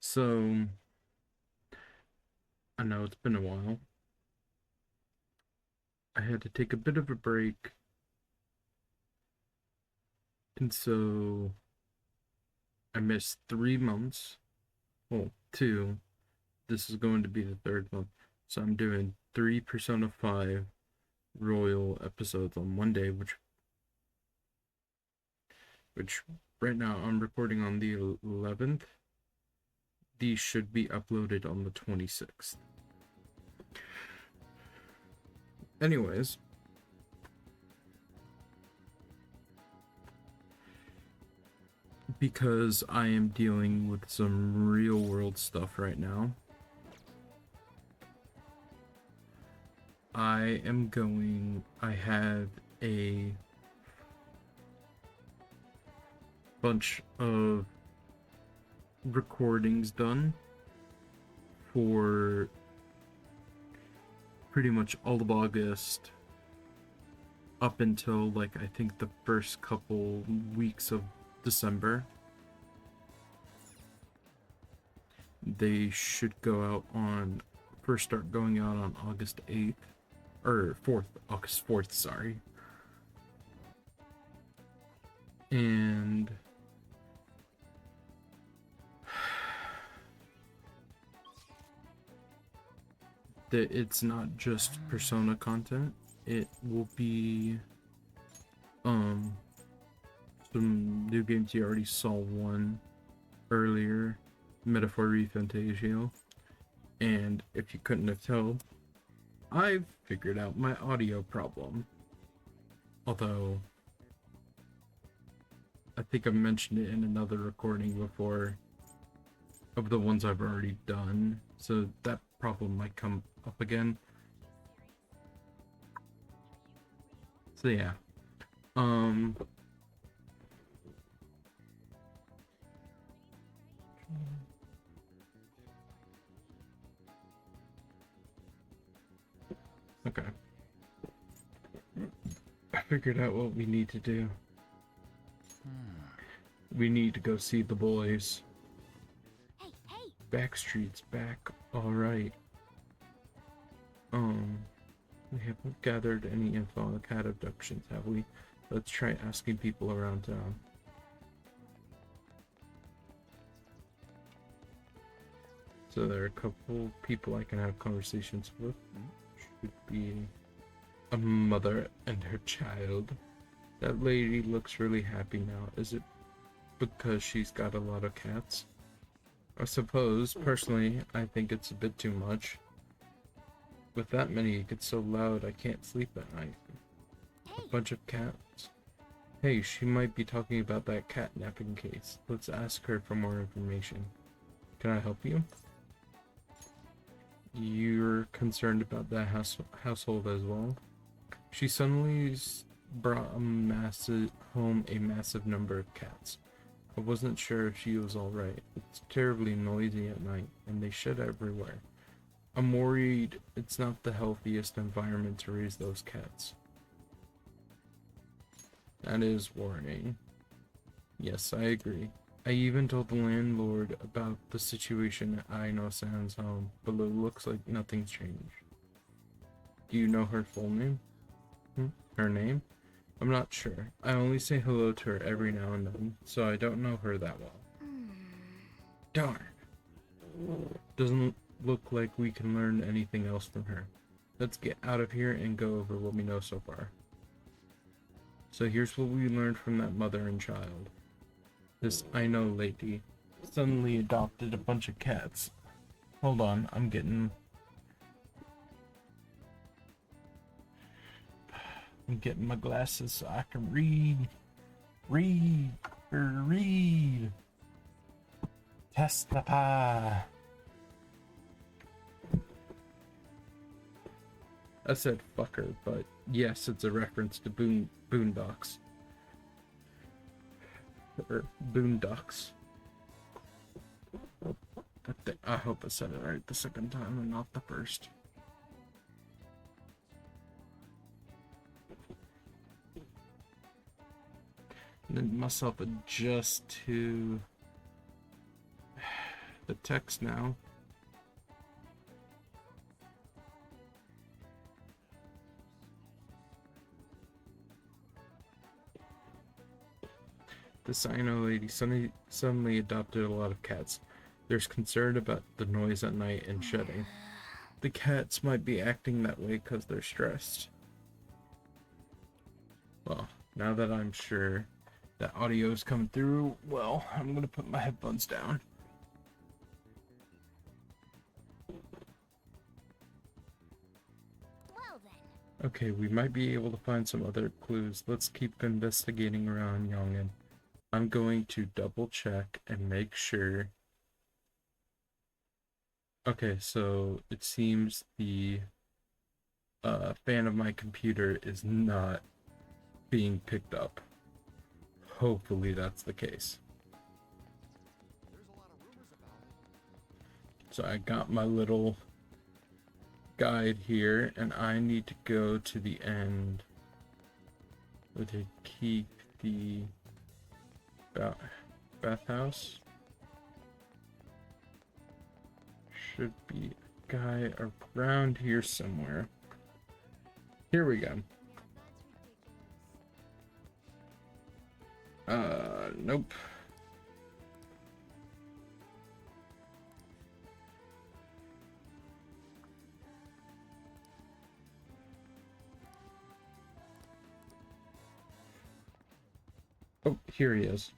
So, I know it's been a while. I had to take a bit of a break, and so I missed 3 months. Well, two. This is going to be the third month. So I'm doing three Persona 5 Royal episodes on one day, which right now I'm recording on the 11th. These should be uploaded on the 26th. Anyways, because I am dealing with some real world stuff right now, I had a bunch of recordings done for pretty much all of August up until like I think the first couple weeks of December. They should go out on first start going out on August 8th or 4th, August 4th, sorry. And that it's not just Persona content. It will be some new games. You already saw one earlier, Metaphor ReFantasio. And if you couldn't have told, I've figured out my audio problem. Although I think I mentioned it in another recording before of the ones I've already done, so that problem might come up again. So yeah. Um okay. I figured out what we need to do. We need to go see the boys. Hey, hey! Backstreet's back. Alright. We haven't gathered any info on the cat abductions, have we? Let's try asking people around town. So there are a couple people I can have conversations with. Should be a mother and her child. That lady looks really happy now. Is it because she's got a lot of cats? I suppose, personally, I think it's a bit too much. With that many, it gets so loud I can't sleep at night. A bunch of cats. Hey, she might be talking about that catnapping case. Let's ask her for more information. Can I help you? You're concerned about that household as well? She suddenly brought home a massive number of cats. I wasn't sure if she was alright. It's terribly noisy at night, and they shed everywhere. I'm worried it's not the healthiest environment to raise those cats. That is worrying. Yes, I agree. I even told the landlord about the situation at Aino-san's home, but it looks like nothing's changed. Do you know her full name? Her name? I'm not sure. I only say hello to her every now and then, so I don't know her that well. Darn. Doesn't look like we can learn anything else from her. Let's get out of here and go over what we know so far. So here's what we learned from that mother and child. This Aino lady suddenly adopted a bunch of cats. Hold on, I'm getting my glasses so I can read. Testify. I said fucker, but yes, it's a reference to Boondocks. Or Boondocks. I hope I said it right the second time and not the first. Let myself adjust to the text now. The Sino lady suddenly adopted a lot of cats. There's concern about the noise at night and shedding. The cats might be acting that way because they're stressed. Well, now that I'm sure that audio is coming through, well, I'm gonna put my headphones down. Well then. Okay, we might be able to find some other clues. Let's keep investigating around Yongin. I'm going to double check and make sure. Okay, so it seems the fan of my computer is not being picked up. Hopefully that's the case. So I got my little guide here, and I need to go to the end where they keep the bathhouse. Should be a guy around here somewhere. Here we go. Nope. Oh, here he is.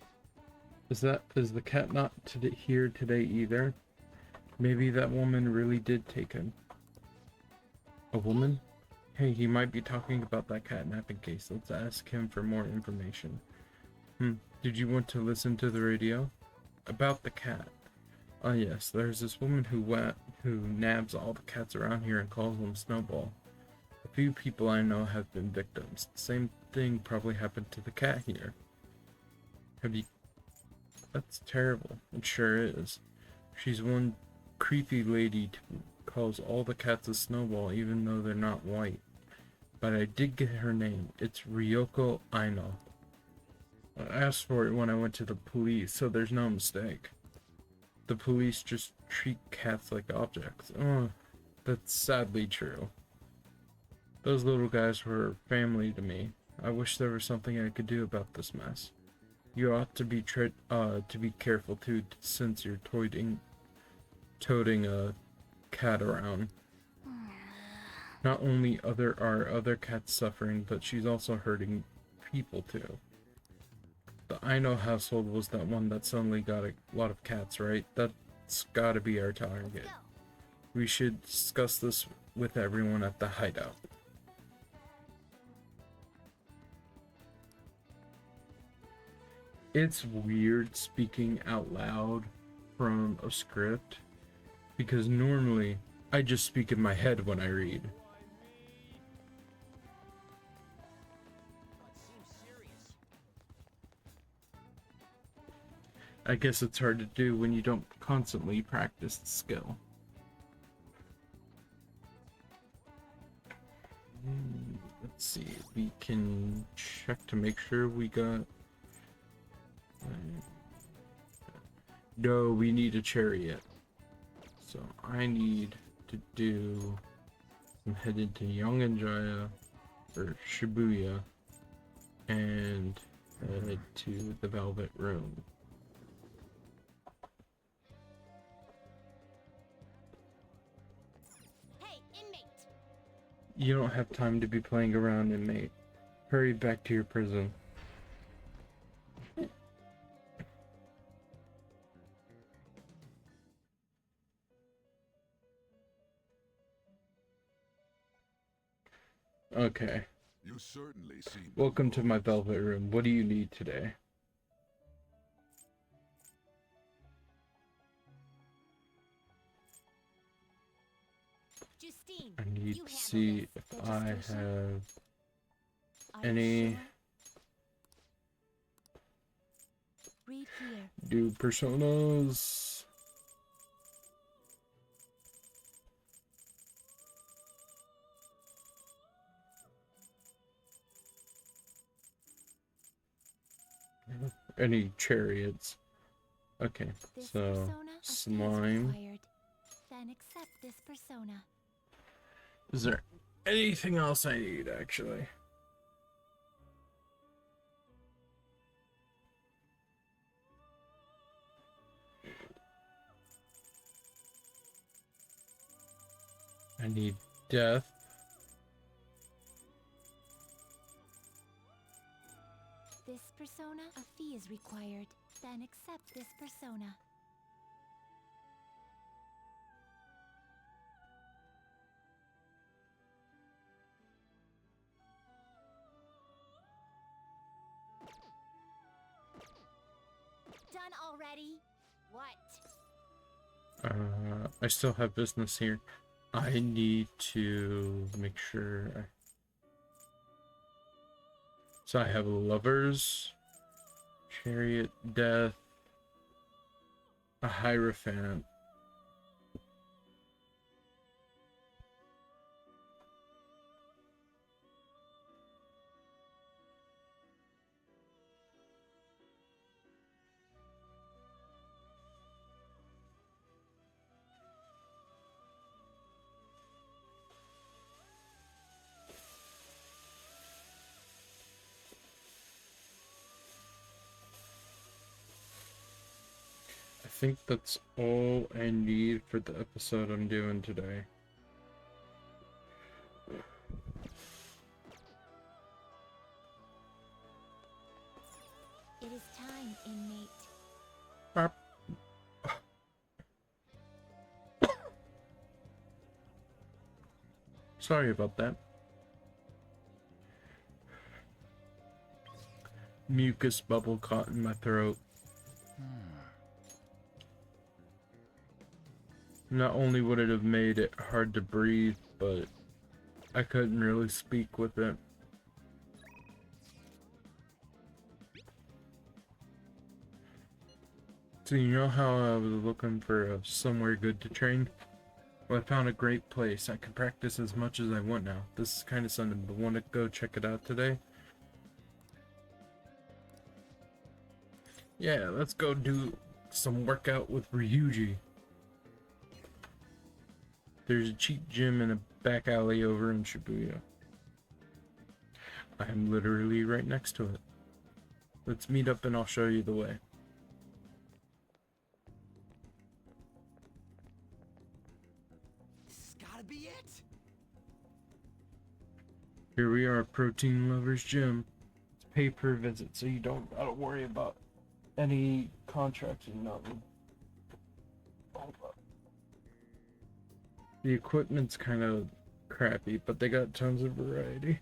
Is the cat not here today either? Maybe that woman really did take him. A woman? Hey, he might be talking about that catnapping case. Let's ask him for more information. Did you want to listen to the radio? About the cat. Oh yes, there's this woman who nabs all the cats around here and calls them Snowball. A few people I know have been victims. The same thing probably happened to the cat here. That's terrible. It sure is. She's one creepy lady who calls all the cats a Snowball even though they're not white. But I did get her name. It's Ryoko Aino. I asked for it when I went to the police, so there's no mistake. The police just treat cats like objects. Oh, that's sadly true. Those little guys were family to me. I wish there was something I could do about this mess. You ought to be careful too, since you're toting a cat around. Not only are other cats suffering, but she's also hurting people too. The Aino household was that one that suddenly got a lot of cats, right? That's gotta be our target. We should discuss this with everyone at the hideout. It's weird speaking out loud from a script, because normally I just speak in my head when I read. I guess it's hard to do when you don't constantly practice the skill. Let's see, we can check to make sure we got... No, we need a chariot. So I need to do... I'm headed to Yongan-Jaya, or Shibuya, and head to the Velvet Room. Hey, inmate. You don't have time to be playing around, inmate. Hurry back to your prison. Okay. You certainly seem. Welcome to my Velvet Room. What do you need today? Justine, I need you to handle see this. if I Registration? have Are you any sure? Read here. new personas. Any chariots. Okay, This so persona, a fee is slime. required. Then accept this persona. Is there anything else I need, actually? I need death. This persona, a fee is required. Then accept this persona. Done already? What? I still have business here. I need to make sure. So I have lovers, chariot, death, a hierophant. I think that's all I need for the episode I'm doing today. It is time, inmate. Bop. Sorry about that. Mucus bubble caught in my throat. Not only would it have made it hard to breathe, but I couldn't really speak with it. So you know how I was looking for somewhere good to train? Well, I found a great place. I can practice as much as I want now. This is kind of something, but want to go check it out today? Yeah, let's go do some workout with Ryuji. There's a cheap gym in a back alley over in Shibuya. I am literally right next to it. Let's meet up and I'll show you the way. This has gotta be it. Here we are, Protein Lovers Gym. It's pay per visit, so you don't gotta worry about any contracts or nothing. The equipment's kind of crappy, but they got tons of variety.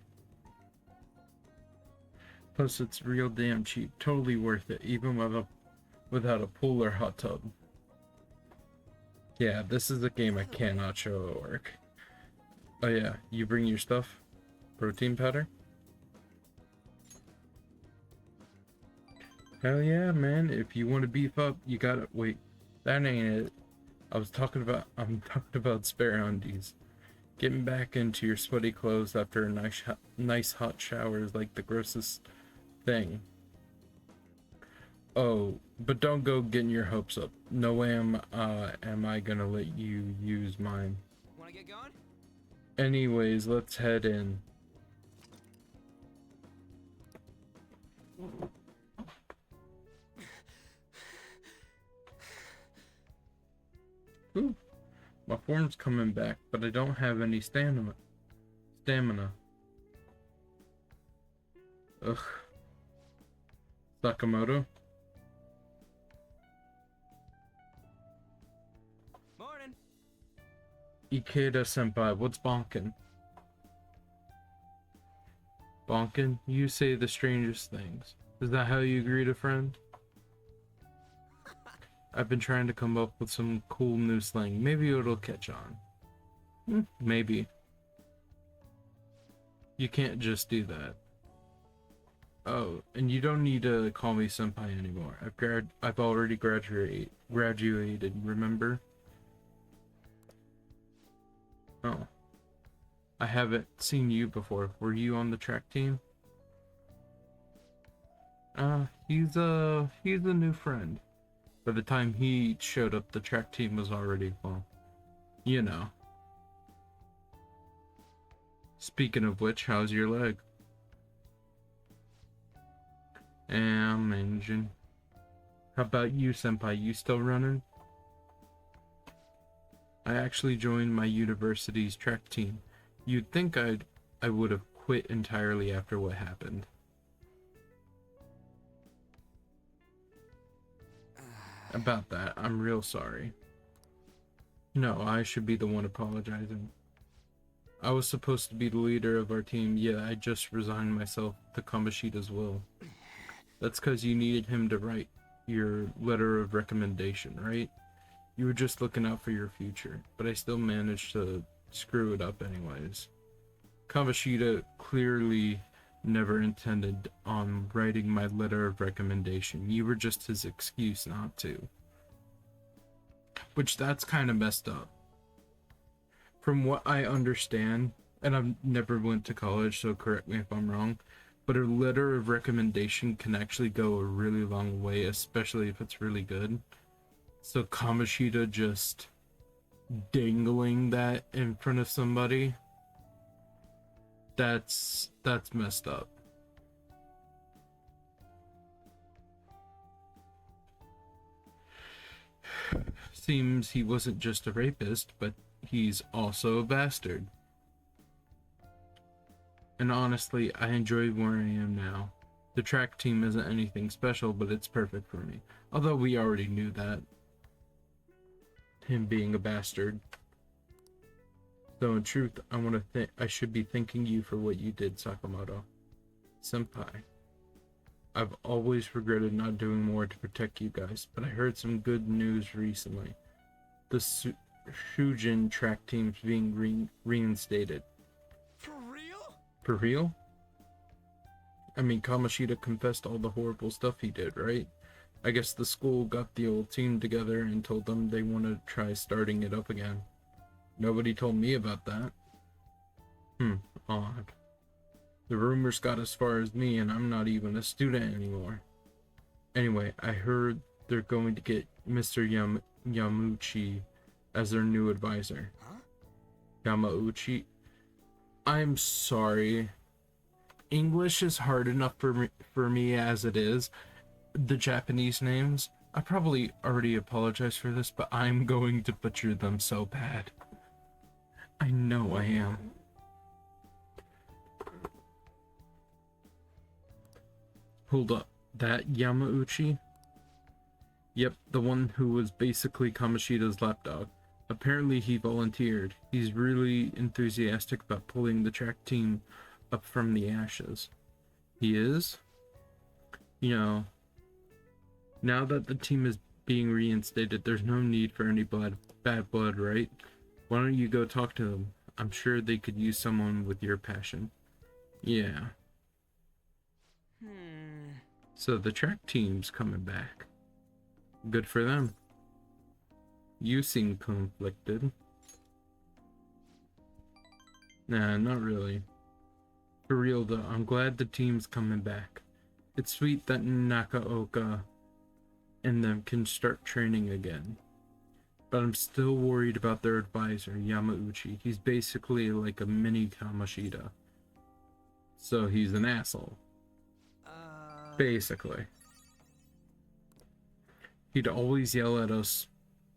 Plus, it's real damn cheap. Totally worth it, even without a pool or hot tub. Yeah, this is a game I cannot show at work. Oh yeah, you bring your stuff? Protein powder? Hell yeah, man. If you want to beef up, you gotta... Wait, that ain't it. I'm talking about spare undies. Getting back into your sweaty clothes after a nice hot shower is like the grossest thing. Oh, but don't go getting your hopes up. No way am I gonna let you use mine. Wanna get going? Anyways, let's head in. Ooh, my form's coming back, but I don't have any stamina. Ugh. Sakamoto? Morning. Ikeda senpai, what's bonkin'? Bonkin'? You say the strangest things. Is that how you greet a friend? I've been trying to come up with some cool new slang. Maybe it'll catch on. Maybe. You can't just do that. Oh, and you don't need to call me senpai anymore. I've already graduated, remember? Oh. I haven't seen you before. Were you on the track team? He's a new friend. By the time he showed up, the track team was already, well, you know. Speaking of which, how's your leg? Engine. How about you, senpai? You still running? I actually joined my university's track team. You'd think I would have quit entirely after what happened. About that, I'm real sorry. No, I should be the one apologizing. I was supposed to be the leader of our team, yet I just resigned myself to Kamoshida's will. That's because you needed him to write your letter of recommendation, right? You were just looking out for your future, but I still managed to screw it up anyways. Kamoshida clearly never intended on writing my letter of recommendation. You were just his excuse not to. Which, that's kind of messed up. From what I understand, and I've never went to college, so correct me if I'm wrong, but a letter of recommendation can actually go a really long way, especially if it's really good. So Kamoshida just dangling that in front of somebody, that's messed up. Seems he wasn't just a rapist, but he's also a bastard. And honestly, I enjoy where I am now. The track team isn't anything special, but it's perfect for me. Although we already knew that. Him being a bastard. So in truth, I should be thanking you for what you did, Sakamoto. Senpai. I've always regretted not doing more to protect you guys, but I heard some good news recently. The Shujin track team's being reinstated. For real? For real? I mean, Kamoshida confessed all the horrible stuff he did, right? I guess the school got the old team together and told them they want to try starting it up again. Nobody told me about that. Odd. The rumors got as far as me, and I'm not even a student anymore. Anyway, I heard they're going to get Mr. Yamauchi as their new advisor. Huh? Yamauchi? I'm sorry. English is hard enough for me as it is. The Japanese names, I probably already apologized for this, but I'm going to butcher them so bad. I know I am. Hold up, that Yamauchi? Yep, the one who was basically Kamoshida's lapdog. Apparently he volunteered. He's really enthusiastic about pulling the track team up from the ashes. He is? You know, now that the team is being reinstated, there's no need for any bad blood, right? Why don't you go talk to them? I'm sure they could use someone with your passion. Yeah. So the track team's coming back. Good for them. You seem conflicted. Nah, not really. For real though, I'm glad the team's coming back. It's sweet that Nakaoka and them can start training again. But I'm still worried about their advisor, Yamauchi. He's basically like a mini Kamoshida. So he's an asshole. Basically. He'd always yell at us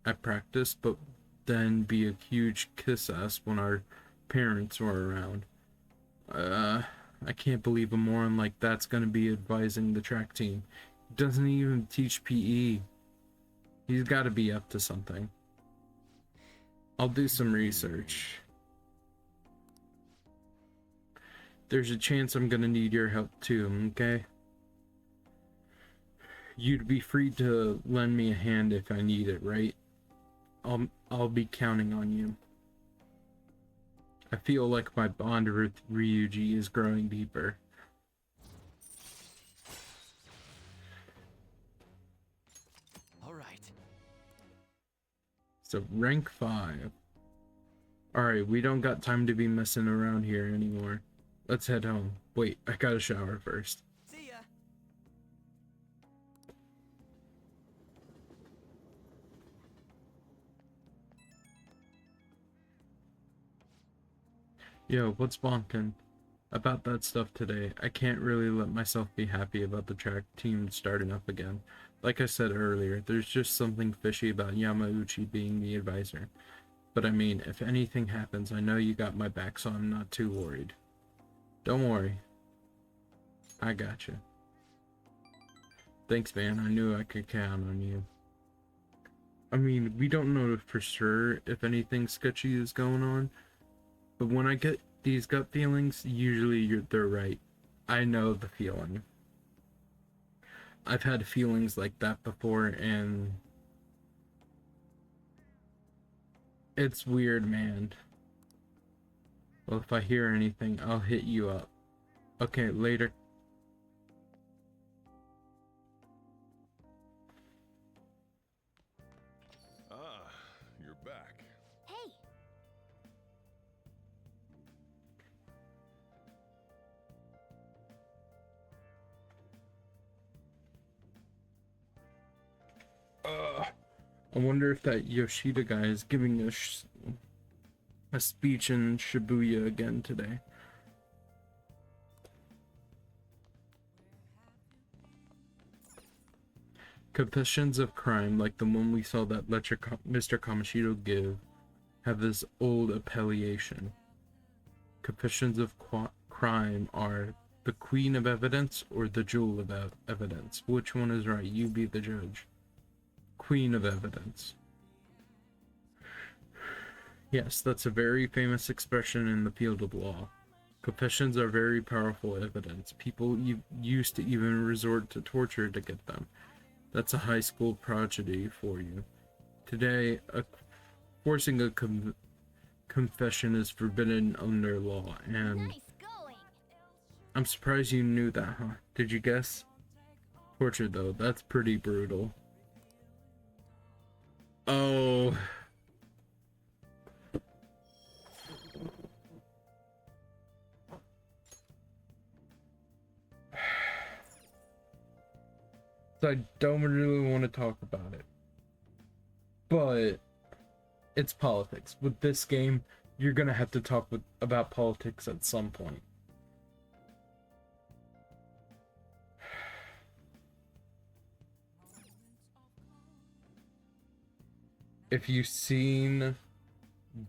at practice, but then be a huge kiss ass when our parents were around. I can't believe a moron like that's gonna be advising the track team. He doesn't even teach PE. He's gotta be up to something. I'll do some research. There's a chance I'm gonna need your help too, okay? You'd be free to lend me a hand if I need it, right? I'll be counting on you. I feel like my bond with Ryuji is growing deeper. All right. So rank 5. Alright, we don't got time to be messing around here anymore. Let's head home. Wait, I gotta shower first. See ya. Yo, what's bonkin'? About that stuff today, I can't really let myself be happy about the track team starting up again. Like I said earlier, there's just something fishy about Yamauchi being the advisor. But I mean, if anything happens, I know you got my back, so I'm not too worried. Don't worry. I got you. Thanks, man. I knew I could count on you. I mean, we don't know for sure if anything sketchy is going on, but when I get these gut feelings, usually they're right. I know the feeling. I've had feelings like that before, and it's weird, man. Well, if I hear anything, I'll hit you up. Okay, later. Ah, you're back. Hey, I wonder if that Yoshida guy is giving a speech in Shibuya again today. Confessions of crime, like the one we saw that lecture Mr. Kamoshiro give, have this old appellation. Confessions of crime are the queen of evidence or the jewel of evidence. Which one is right? You be the judge. Queen of evidence. Yes, that's a very famous expression in the field of law. Confessions are very powerful evidence. People used to even resort to torture to get them. That's a high school prodigy for you. Today, forcing a confession is forbidden under law, and nice going. I'm surprised you knew that, huh? Did you guess? Torture, though, that's pretty brutal. Oh. So I don't really want to talk about it. But it's politics. With this game, you're gonna have to talk about politics at some point. If you've seen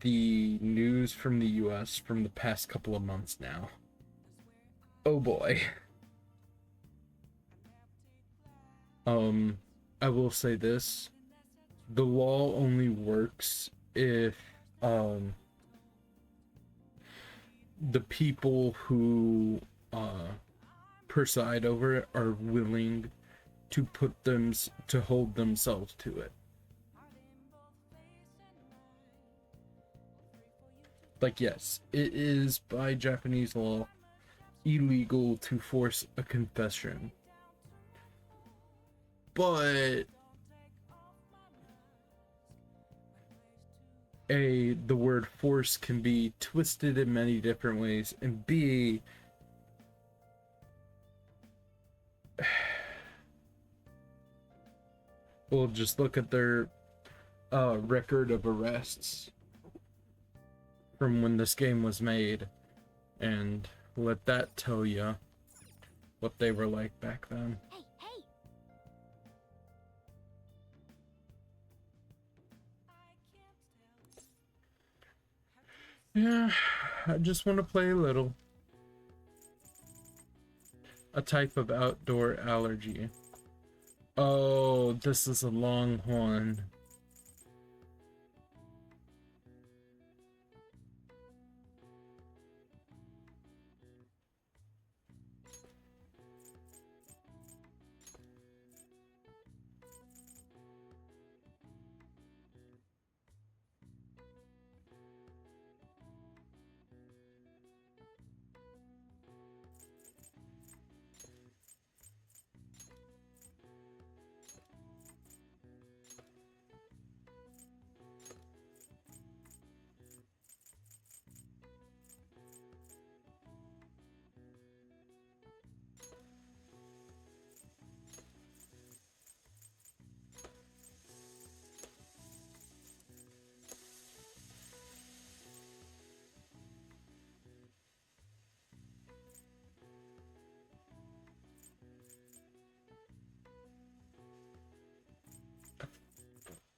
the news from the US from the past couple of months now, oh boy. I will say this. The law only works if, the people who, preside over it are willing to to hold themselves to it. Like, yes, it is by Japanese law illegal to force a confession. But A, the word force can be twisted in many different ways, and B, well, just look at their record of arrests from when this game was made, and let that tell you what they were like back then. Hey, hey. Yeah, I just want to play a little. A type of outdoor allergy. Oh, this is a longhorn.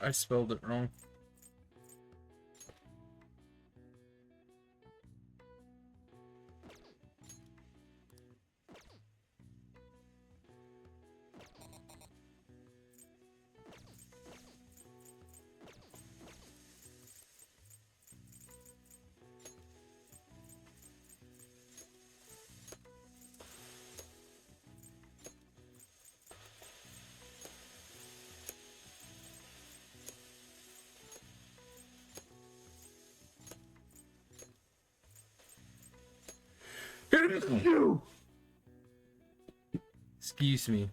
I spelled it wrong. Excuse me.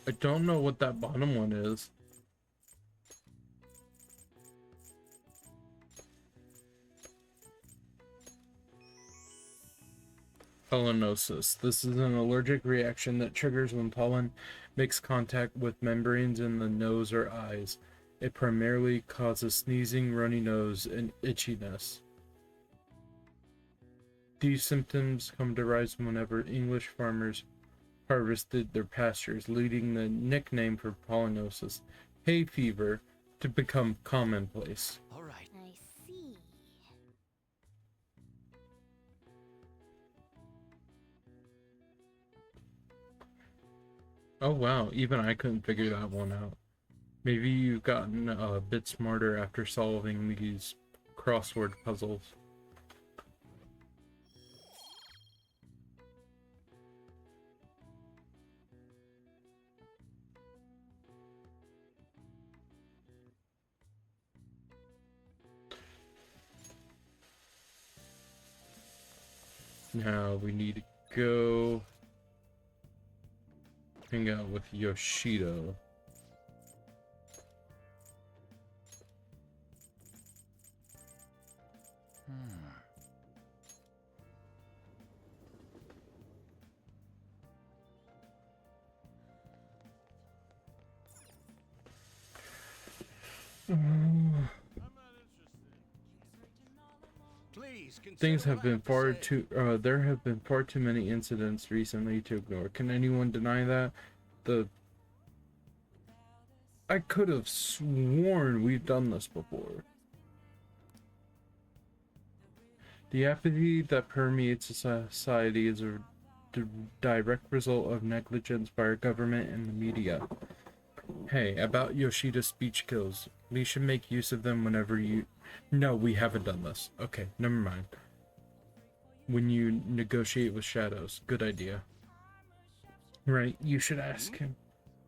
I don't know what that bottom one is. Pollenosis. This is an allergic reaction that triggers when pollen makes contact with membranes in the nose or eyes. It primarily causes sneezing, runny nose, and itchiness. These symptoms come to rise whenever English farmers harvested their pastures, leading the nickname for pollenosis, hay fever, to become commonplace. All right. I see. Oh wow, even I couldn't figure that one out. Maybe you've gotten a bit smarter after solving these crossword puzzles. Now we need to go hang out with Yoshido. Please consider Things have what I been to far say. too there have been far too many incidents recently to ignore. Can anyone deny that? I could have sworn we've done this before. The apathy that permeates a society is a direct result of negligence by our government and the media. Hey, about Yoshida's speech skills. We should make use of them whenever you... No, we haven't done this. Okay, never mind. When you negotiate with shadows. Good idea. Right, you should ask him.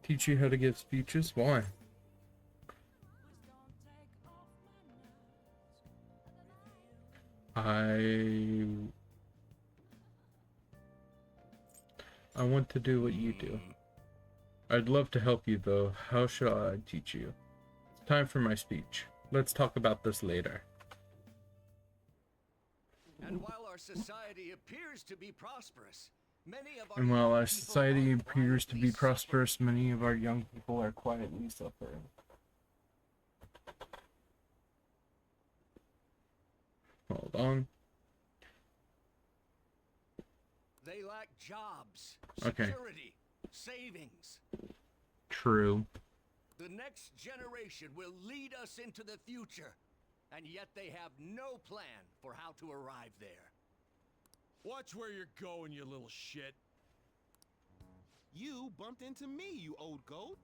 Teach you how to give speeches? Why? I want to do what you do. I'd love to help you, though. How should I teach you? It's time for my speech. Let's talk about this later. And while our society appears to be prosperous, many of our And while young our people society are appears to be quietly prosperous, many of our young people are quietly suffering. Hold on. They lack jobs, Okay. security, savings. True. The next generation will lead us into the future, and yet they have no plan for how to arrive there. Watch where you're going, you little shit. You bumped into me, you old goat.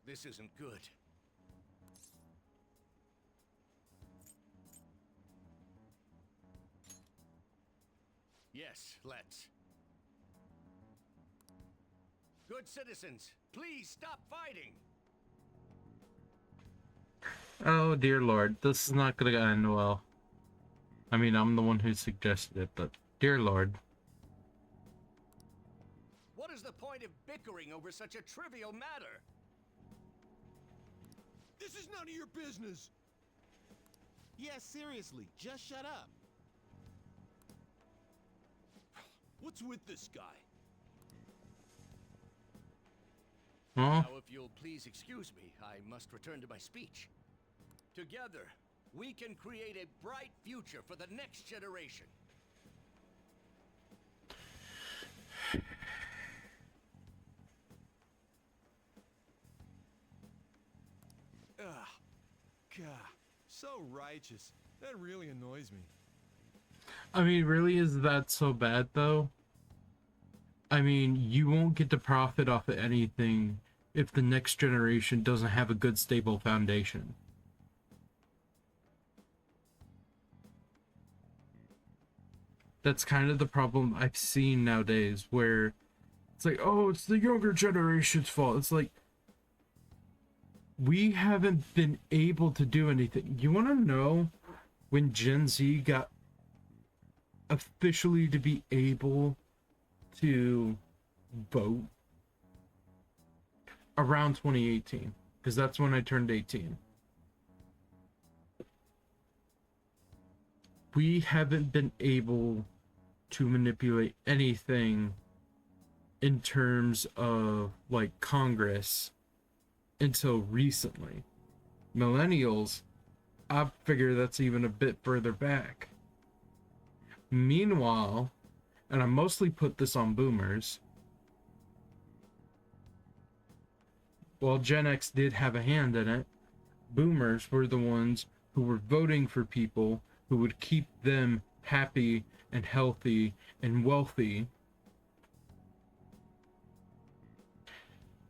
This isn't good. Yes, let's. Good citizens, please stop fighting. Oh dear lord, this is not gonna end well. I mean, I'm the one who suggested it, but dear lord. What is the point of bickering over such a trivial matter? This is none of your business. Yeah, seriously, just shut up. What's with this guy? Huh? Now, if you'll please excuse me, I must return to my speech. Together, we can create a bright future for the next generation. Ugh. God, so righteous. That really annoys me. I mean, really, is that so bad though? I mean, you won't get to profit off of anything if the next generation doesn't have a good, stable foundation. That's kind of the problem I've seen nowadays, where it's like, oh, it's the younger generation's fault. It's like, we haven't been able to do anything. You want to know when Gen Z got officially to be able to vote? Around 2018, because that's when I turned 18. We haven't been able to manipulate anything in terms of like Congress until recently. Millennials, I figure that's even a bit further back. Meanwhile, and I mostly put this on boomers, while Gen X did have a hand in it, boomers were the ones who were voting for people who would keep them happy and healthy and wealthy.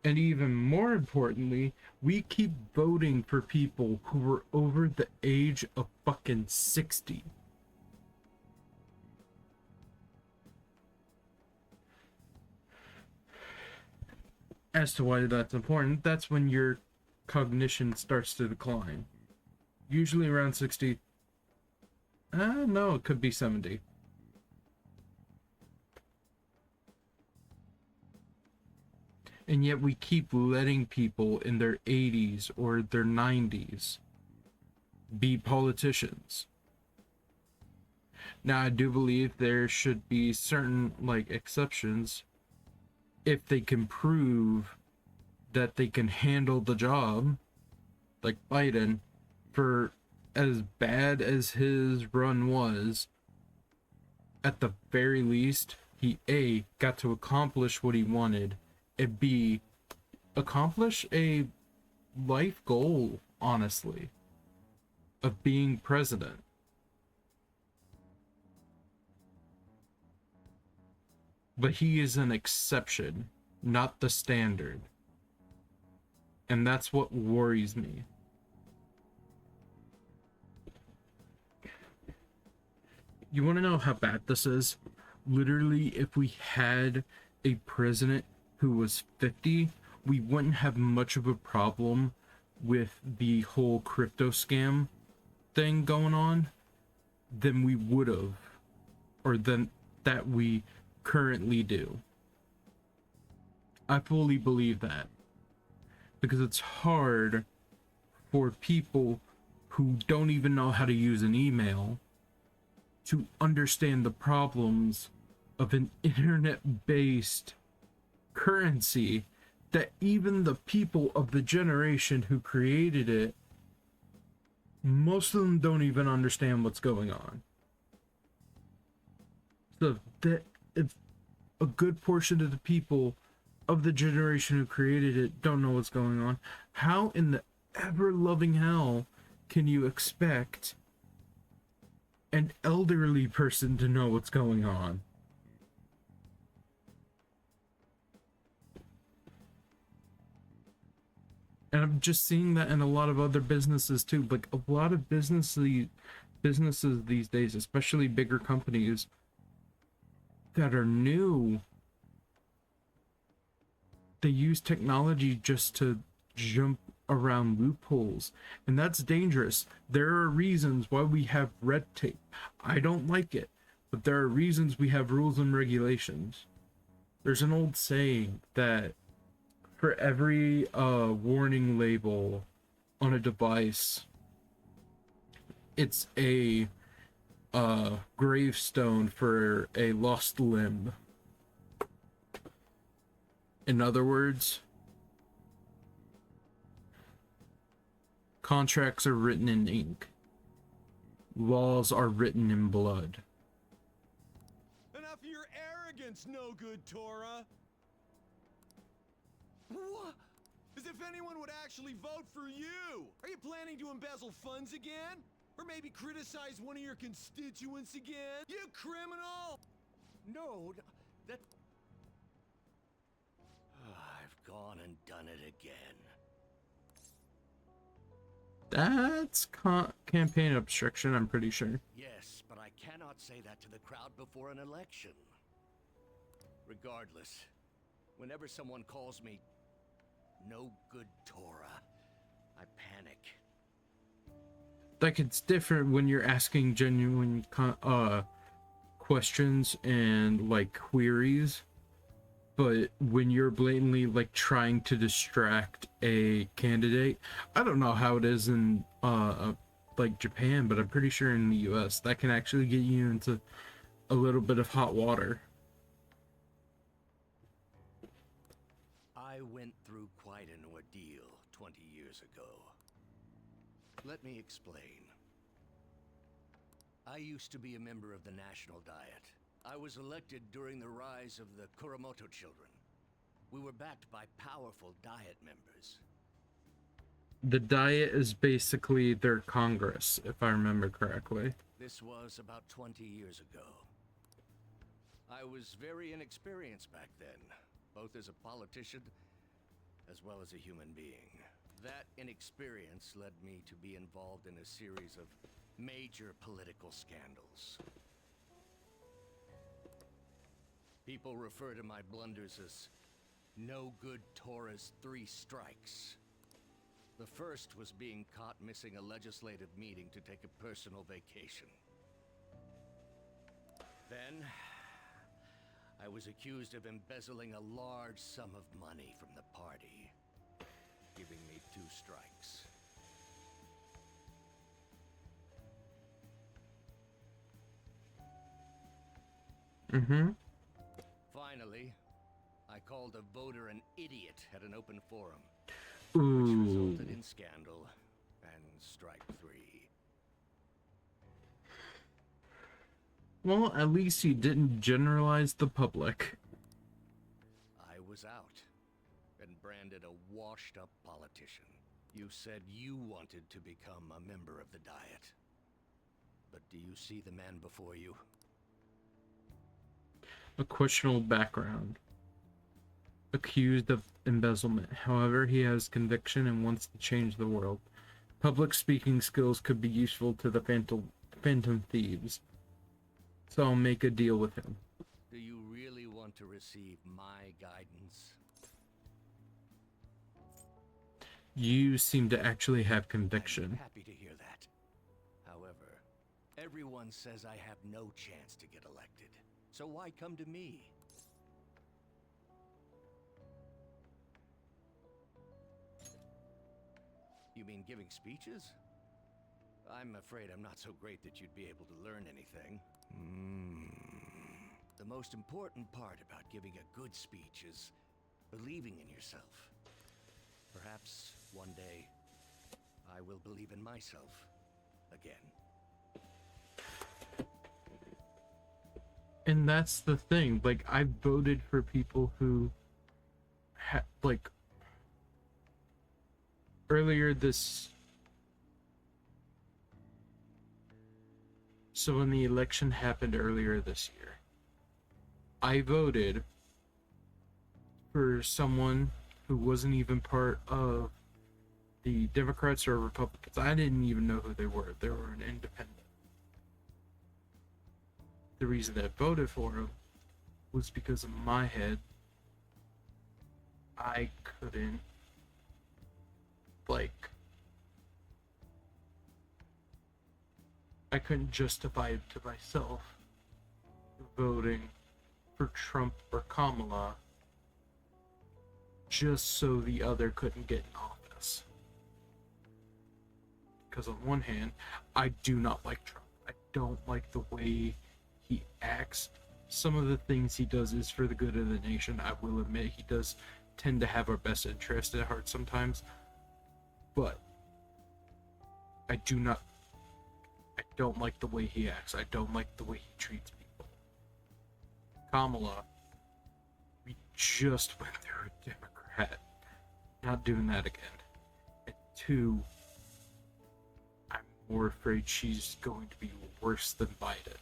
And even more importantly, we keep voting for people who were over the age of fucking 60. As to why that's important, that's when your cognition starts to decline. Usually around 60. No, it could be 70. And yet we keep letting people in their 80s or their 90s be politicians. Now, I do believe there should be certain, like, exceptions if they can prove that they can handle the job, like Biden. For as bad as his run was, at the very least, he A, got to accomplish what he wanted, and B, accomplish a life goal, honestly, of being president. But he is an exception, not the standard. And that's what worries me. You want to know how bad this is? Literally, if we had a president who was 50, we wouldn't have much of a problem with the whole crypto scam thing going on than we would have, or than that we currently do. I fully believe that, because it's hard for people who don't even know how to use an email to understand the problems of an internet-based currency that even the people of the generation who created it, most of them don't even understand what's going on. So that if a good portion of the people of the generation who created it don't know what's going on, how in the ever-loving hell can you expect an elderly person to know what's going on. And I'm just seeing that in a lot of other businesses too. Like a lot of businesses these days, especially bigger companies that are new, they use technology just to jump around loopholes, and that's dangerous. There are reasons why we have red tape. I don't like it, but there are reasons we have rules and regulations. There's an old saying that for every warning label on a device, it's a gravestone for a lost limb. In other words, contracts are written in ink. Laws are written in blood. Enough of your arrogance, no good Torah. What? As if anyone would actually vote for you. Are you planning to embezzle funds again? Or maybe criticize one of your constituents again? You criminal! No, that... I've gone and done it again. That's campaign obstruction, I'm pretty sure. Yes, but I cannot say that to the crowd before an election. Regardless, whenever someone calls me no good Torah, I panic. Like, it's different when you're asking genuine questions and like queries, but when you're blatantly like trying to distract a candidate, I don't know how it is in like Japan, but I'm pretty sure in the US that can actually get you into a little bit of hot water. I went through quite an ordeal 20 years ago. Let me explain. I used to be a member of the National Diet. I was elected during the rise of the Kuramoto children. We were backed by powerful Diet members. The Diet is basically their Congress, if I remember correctly. This was about 20 years ago. I was very inexperienced back then, both as a politician as well as a human being. That inexperience led me to be involved in a series of major political scandals. People refer to my blunders as no good Torah's 3 strikes. The first was being caught missing a legislative meeting to take a personal vacation. Then, I was accused of embezzling a large sum of money from the party, giving me 2 strikes. Finally, I called a voter an idiot at an open forum, which resulted in scandal and strike 3. Well, at least you didn't generalize the public. I was out and branded a washed-up politician. You said you wanted to become a member of the Diet. But do you see the man before you? A questionable background. Accused of embezzlement. However, he has conviction and wants to change the world. Public speaking skills could be useful to the Phantom Thieves. So I'll make a deal with him. Do you really want to receive my guidance? You seem to actually have I'm conviction. happy to hear that. However, everyone says I have no chance to get elected. So why come to me? You mean giving speeches? I'm afraid I'm not so great that you'd be able to learn anything. The most important part about giving a good speech is believing in yourself. Perhaps one day I will believe in myself again. And that's the thing. Like, I voted for people who like earlier this So when the election happened earlier this year, I voted for someone who wasn't even part of the Democrats or Republicans. I didn't even know who they were. They were an independent. The reason that I voted for him was because in my head, I couldn't, I couldn't justify it to myself voting for Trump or Kamala just so the other couldn't get in office. Because on one hand, I do not like Trump. I don't like the way he acts. Some of the things he does is for the good of the nation. I will admit he does tend to have our best interest at heart sometimes. But I don't like the way he acts. I don't like the way he treats people. Kamala, we just went through a Democrat. Not doing that again. And two, I'm more afraid she's going to be worse than Biden.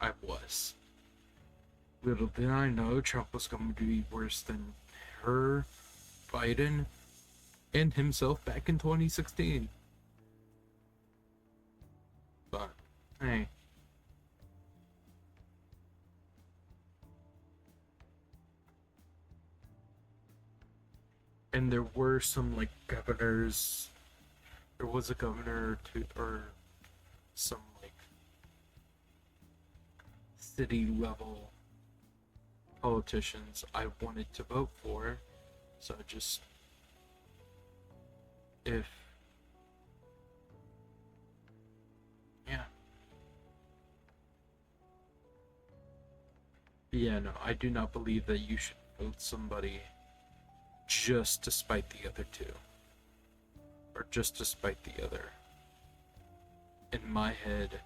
I was. Little did I know Trump was going to be worse than her, Biden, and himself back in 2016. But, hey. And there were some, like, governors. There was a governor or two, or some, like, city level politicians I wanted to vote for. So just, yeah. Yeah, no, I do not believe that you should vote somebody just to spite the other two. Or just to spite the other. In my head,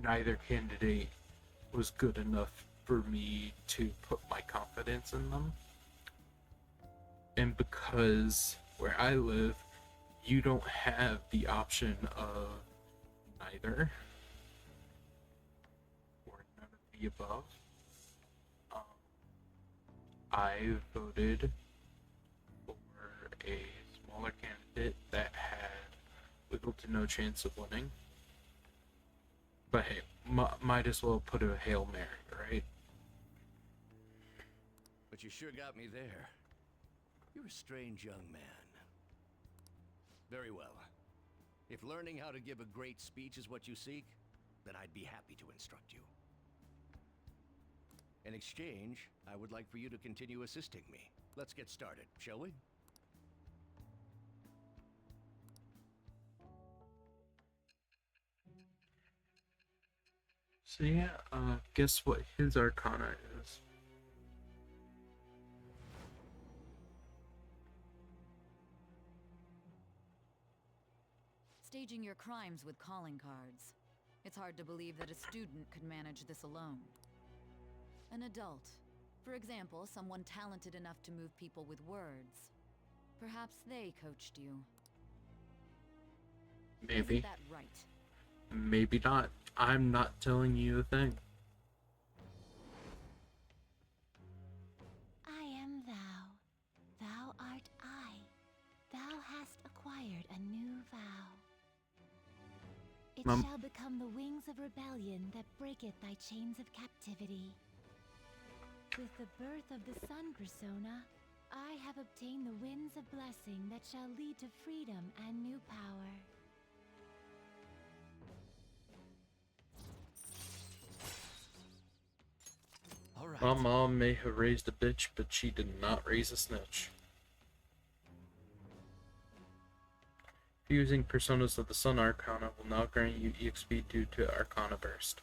neither candidate was good enough for me to put my confidence in them. And because where I live, you don't have the option of neither or none of the above. I voted for a smaller candidate that had little to no chance of winning. But hey, might as well put a Hail Mary, right? But you sure got me there. You're a strange young man. Very well. If learning how to give a great speech is what you seek, then I'd be happy to instruct you. In exchange, I would like for you to continue assisting me. Let's get started, shall we? So yeah, guess what his arcana is? Staging your crimes with calling cards. It's hard to believe that a student could manage this alone. An adult. For example, someone talented enough to move people with words. Perhaps they coached you. Maybe. Isn't that right? Maybe not. I'm not telling you a thing. I am thou. Thou art I. Thou hast acquired a new vow. It Mom. shall become the wings of rebellion that breaketh thy chains of captivity. With the birth of the sun persona, I have obtained the winds of blessing that shall lead to freedom and new power. All right. My mom may have raised a bitch, but she did not raise a snitch. Fusing Personas of the Sun Arcana will now grant you EXP due to Arcana Burst.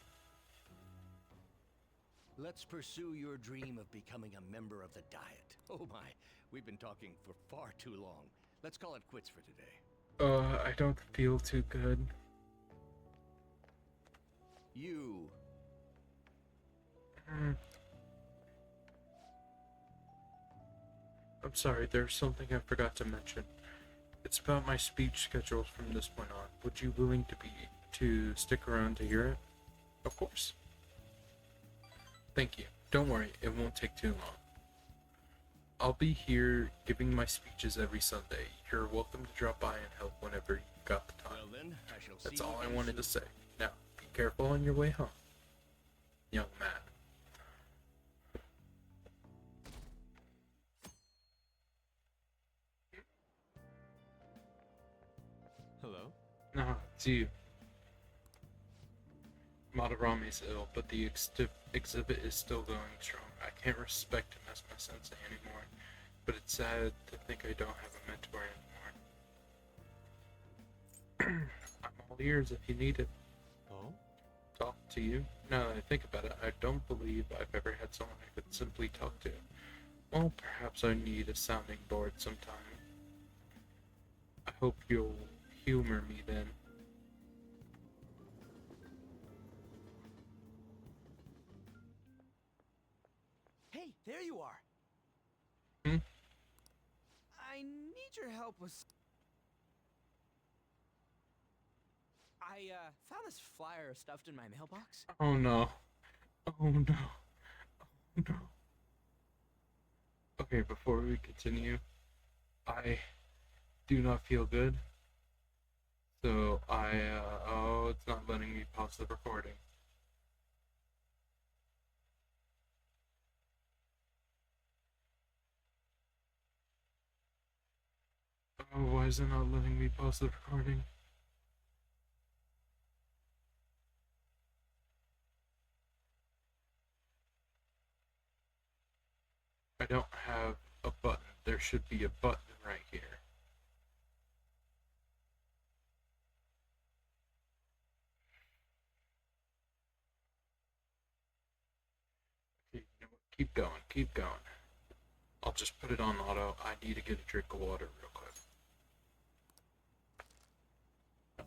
Let's pursue your dream of becoming a member of the Diet. Oh my, we've been talking for far too long. Let's call it quits for today. I don't feel too good. You. I'm sorry, there's something I forgot to mention. It's about my speech schedules from this point on. Would you willing to stick around to hear it? Of course. Thank you. Don't worry, it won't take too long. I'll be here giving my speeches every Sunday. You're welcome to drop by and help whenever you've got the time. Well then, I shall see That's you all I again wanted to soon. say. Now, be careful on your way home, young man. Hello? No, it's you. Madarami's ill, but the exhibit is still going strong. I can't respect him as my sensei anymore, but it's sad to think I don't have a mentor anymore. I'm all ears if you need it. Oh? Talk to you? Now that I think about it, I don't believe I've ever had someone I could simply talk to. Well, perhaps I need a sounding board sometime. I hope you'll humor me then. Hey, there you are. Hmm? I need your help with. I found this flyer stuffed in my mailbox. Oh no. Oh no. Oh no. Okay, before we continue, I do not feel good. So oh, it's not letting me pause the recording. Oh, why is it not letting me pause the recording? I don't have a button. There should be a button right here. Okay, you know what? Keep going, keep going. I'll just put it on auto. I need to get a drink of water real quick.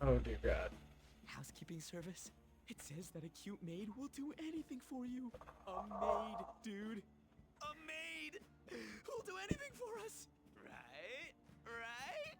Oh dear God. Housekeeping service? It says that a cute maid will do anything for you. A maid, dude. A maid! Who'll do anything for us? Right? Right?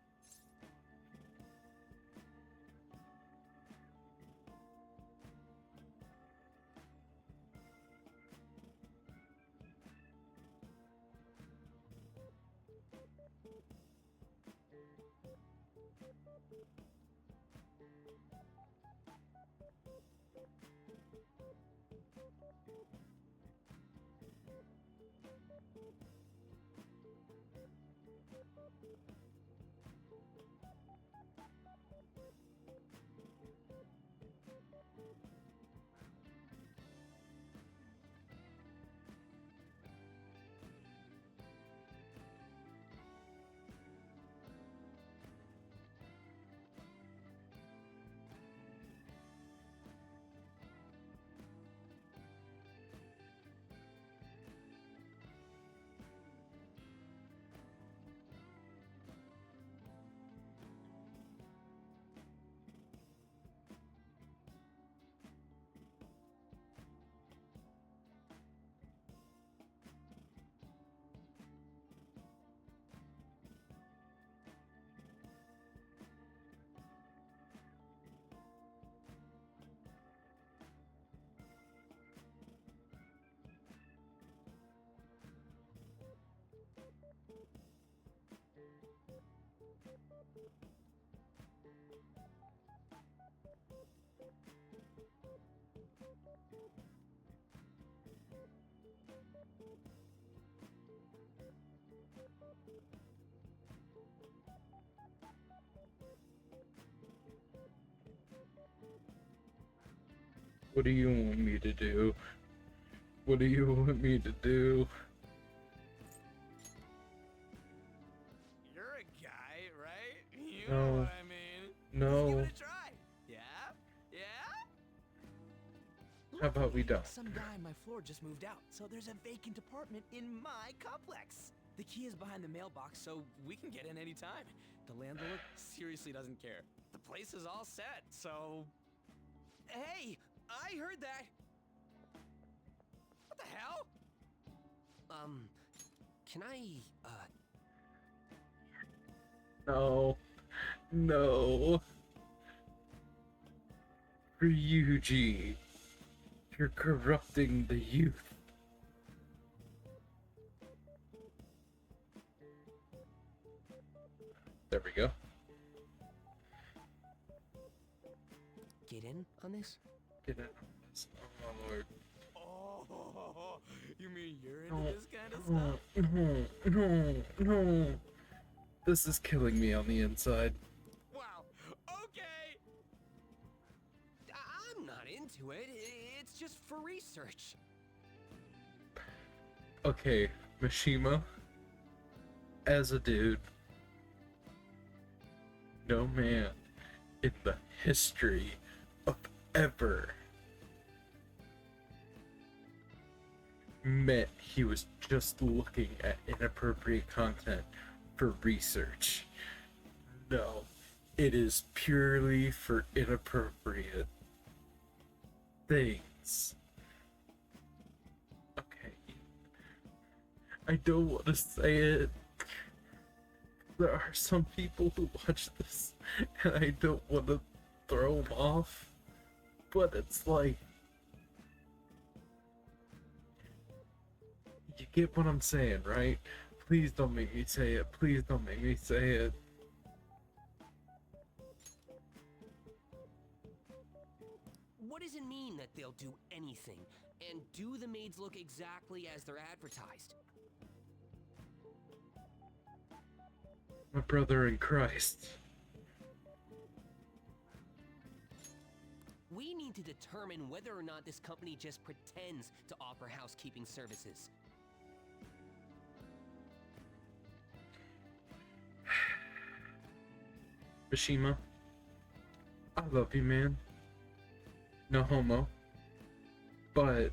What do you want me to do? What do you want me to do? You're a guy, right? You No. know what I mean. Let's give No. it a try. Yeah? Yeah? How about we don't? Some guy on my floor just moved out, so there's a vacant apartment in my complex. The key is behind the mailbox, so we can get in anytime. The landlord seriously doesn't care. The place is all set, so... Hey! I heard that! What the hell? Can I, No. No. Ryuji, you're corrupting the youth. There we go. Get in on this? Get in on this. Oh my lord. Oh, you mean you're into No, this kind of no, stuff? no. This is killing me on the inside. Wow. Okay. I'm not into it. It's just for research. Okay, Mishima, as a dude, no man in the history of ever meant he was just looking at inappropriate content for research. No, it is purely for inappropriate things. Okay. I don't want to say it. There are some people who watch this, and I don't want to throw them off, but it's like, you get what I'm saying, right? Please don't make me say it. Please don't make me say it. What does it mean that they'll do anything? And do the maids look exactly as they're advertised? My brother in Christ. We need to determine whether or not this company just pretends to offer housekeeping services. Mishima, I love you, man. No homo. But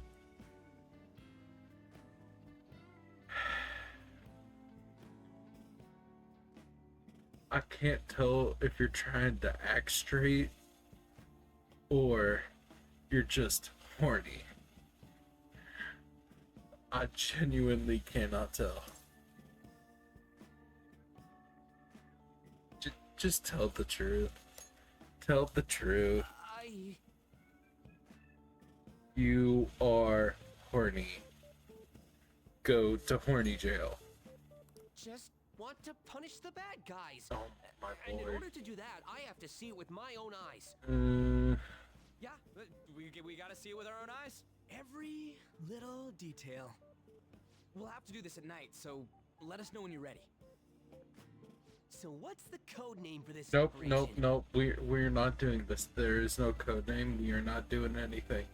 I can't tell if you're trying to act straight or you're just horny. I genuinely cannot tell. Just tell the truth. Tell the truth. You are horny. Go to horny jail. Just want to punish the bad guys. Oh my And in lord. order to do that, I have to see it with my own eyes. Yeah, we gotta see it with our own eyes. Every little detail. We'll have to do this at night, so let us know when you're ready. So what's the code name for this Nope, operation? nope. We're not doing this. There is no code name. We are not doing anything.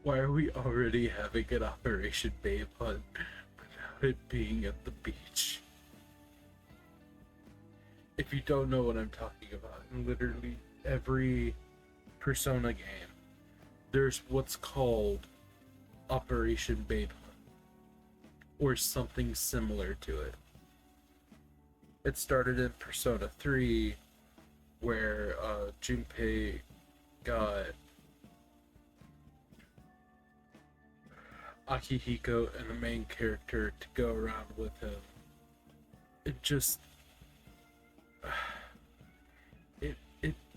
Why are we already having an Operation Babe Hunt without it being at the beach? If you don't know what I'm talking about, in literally every Persona game, there's what's called Operation Babe Hunt, or something similar to it. It started in Persona 3, where Junpei got Akihiko and the main character to go around with him. It just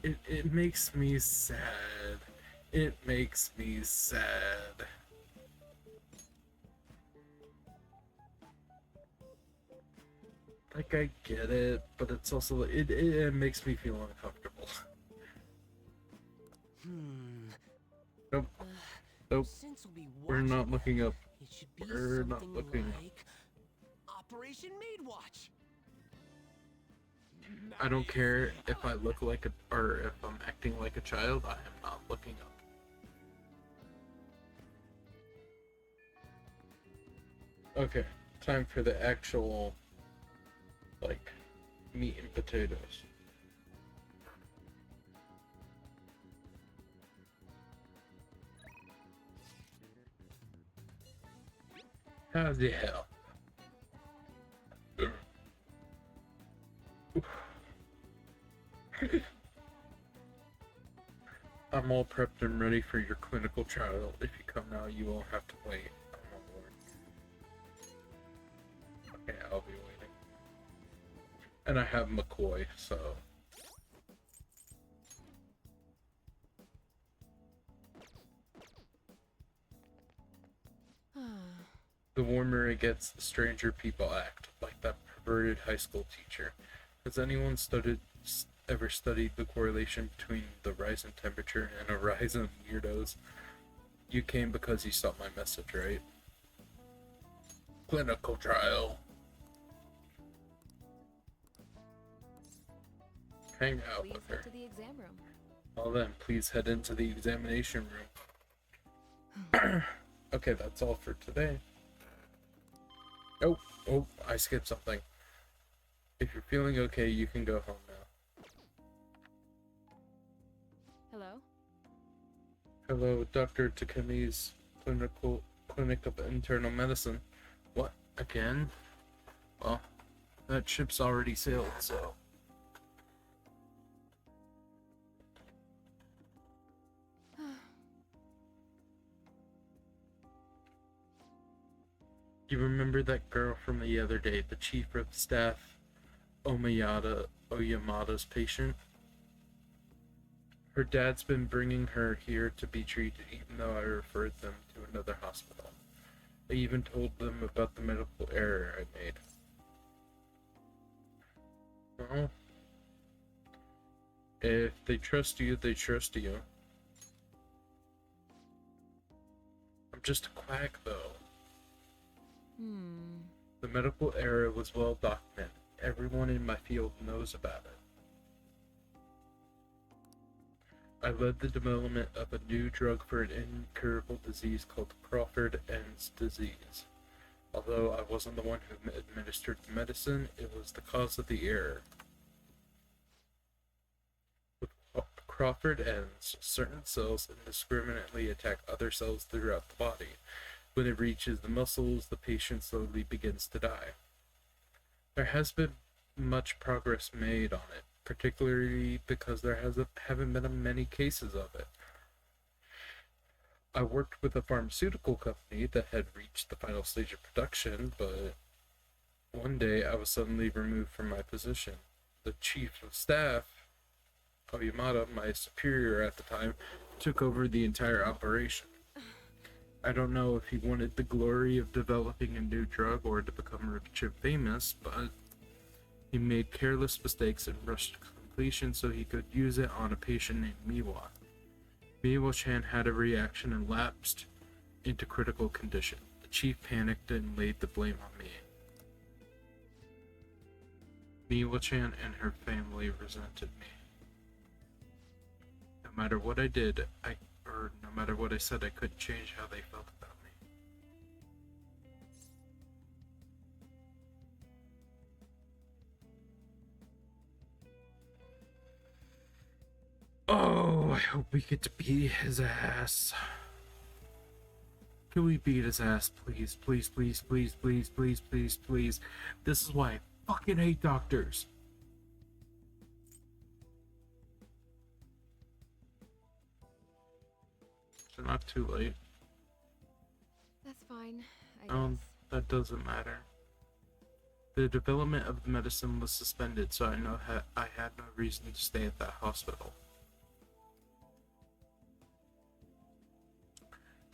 it makes me sad. It makes me sad. Like, I get it, but it's also it makes me feel uncomfortable. Nope. Nope. Since we'll be We're not watching looking them, up. it should be We're not something looking up. like Operation Maid Watch. I don't care if I look like a, or if I'm acting like a child, I am not looking up. Okay, time for the actual, like, meat and potatoes. How the hell? I'm all prepped and ready for your clinical trial. If you come now, you won't have to wait. Oh, my Yeah, I'll be waiting. And I have McCoy, so. The warmer it gets, the stranger people act, like that perverted high school teacher. Has anyone ever studied the correlation between the rise in temperature and a rise in weirdos? You came because you saw my message, right? Clinical trial. Hang out Please with head her. to the exam room. Well then, please head into the examination room. Okay, that's all for today. Oh, I skipped something. If you're feeling okay, you can go home now. Hello? Hello, Dr. Takemi's Clinic of Internal Medicine. What? Again? Well, that ship's already sailed, so... You remember that girl from the other day, the chief of staff, Oyamada's patient? Her dad's been bringing her here to be treated, even though I referred them to another hospital. I even told them about the medical error I made. Well, if they trust you, they trust you. I'm just a quack, though. The medical error was well documented. Everyone in my field knows about it. I led the development of a new drug for an incurable disease called Crawford-Enns disease. Although I wasn't the one who administered the medicine, it was the cause of the error. With Crawford-Enns, certain cells indiscriminately attack other cells throughout the body. When it reaches the muscles, the patient slowly begins to die. There has been much progress made on it, particularly because there haven't been many cases of it. I worked with a pharmaceutical company that had reached the final stage of production, but one day I was suddenly removed from my position. The chief of staff, Oyamada, my superior at the time, took over the entire operation. I don't know if he wanted the glory of developing a new drug or to become rich and famous, but he made careless mistakes and rushed to completion so he could use it on a patient named Miwa. Miwa-chan had a reaction and lapsed into critical condition. The chief panicked and laid the blame on me. Miwa-chan and her family resented me. No matter what I did, no matter what I said, I couldn't change how they felt about me. Oh, I hope we get to beat his ass. Can we beat his ass, please? Please, please, please, please, please, please, please. This is why I fucking hate doctors. So not too late. That's fine, I guess. That doesn't matter. The development of the medicine was suspended, so I had no reason to stay at that hospital.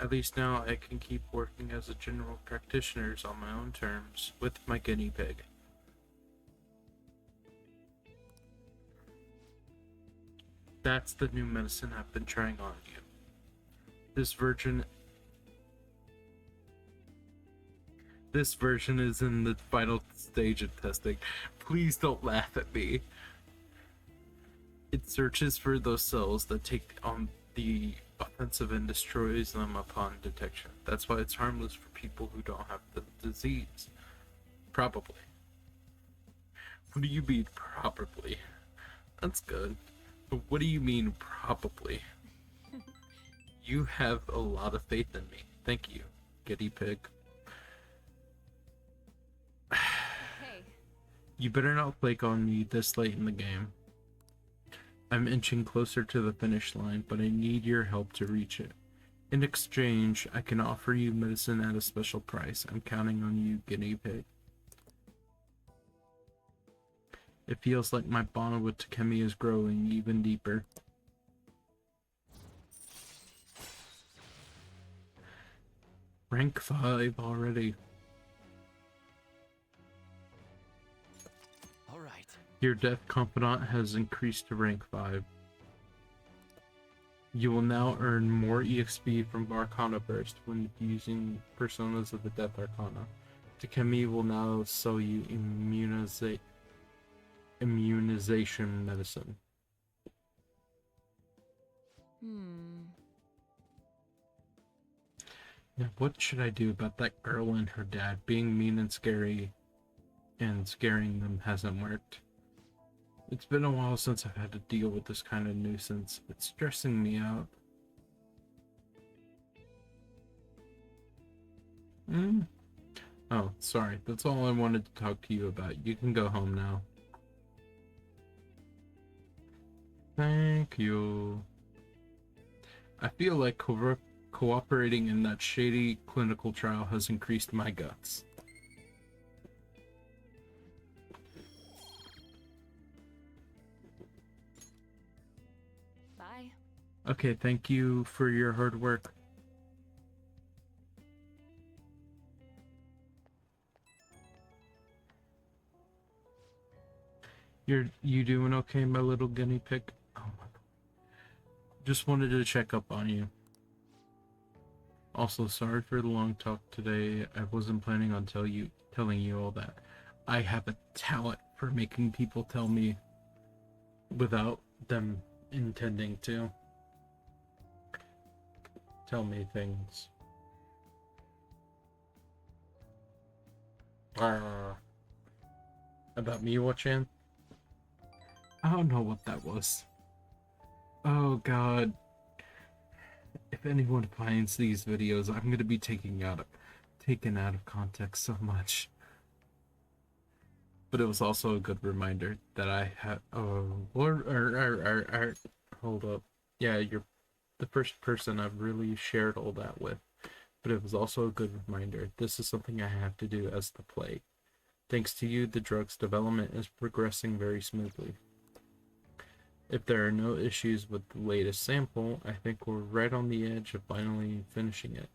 At least now I can keep working as a general practitioner on my own terms with my guinea pig. That's the new medicine I've been trying on you. This version is in the final stage of testing. Please don't laugh at me. It searches for those cells that take on the offensive and destroys them upon detection. That's why it's harmless for people who don't have the disease. Probably. What do you mean, probably? That's good. But what do you mean, probably? You have a lot of faith in me. Thank you, guinea pig. Okay. You better not flake on me this late in the game. I'm inching closer to the finish line, but I need your help to reach it. In exchange, I can offer you medicine at a special price. I'm counting on you, guinea pig. It feels like my bond with Takemi is growing even deeper. Rank 5 already. All right. Your Death Confidant has increased to rank 5. You will now earn more EXP from Arcana Burst when using Personas of the Death Arcana. Takemi will now sell you immunization medicine. Now, what should I do about that girl and her dad? Being mean and scary and scaring them hasn't worked. It's been a while since I've had to deal with this kind of nuisance. It's stressing me out. Oh, sorry. That's all I wanted to talk to you about. You can go home now. Thank you. I feel like cooperating in that shady clinical trial has increased my guts. Bye. Okay, thank you for your hard work. You doing okay, my little guinea pig? Oh my God. Just wanted to check up on you. Also, sorry for the long talk today. I wasn't planning on telling you all that. I have a talent for making people tell me without them intending to. Tell me things. About Miwa-chan? I don't know what that was. Oh God. If anyone finds these videos, I'm gonna be taken out of context so much. But it was also a good reminder that I had. Oh, hold up. Yeah, you're the first person I've really shared all that with. But it was also a good reminder. This is something I have to do as the play. Thanks to you, the drug's development is progressing very smoothly. If there are no issues with the latest sample, I think we're right on the edge of finally finishing it.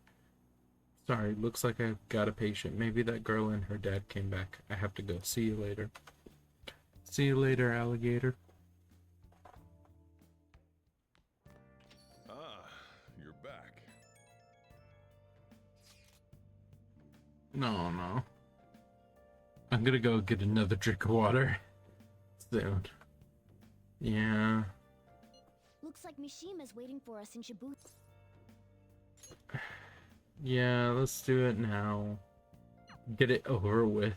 Sorry, looks like I've got a patient. Maybe that girl and her dad came back. I have to go. See you later. See you later, alligator. Ah, you're back. No. I'm gonna go get another drink of water soon. Yeah. Looks like Mishima's waiting for us in Shibuya. Yeah, let's do it now. Get it over with.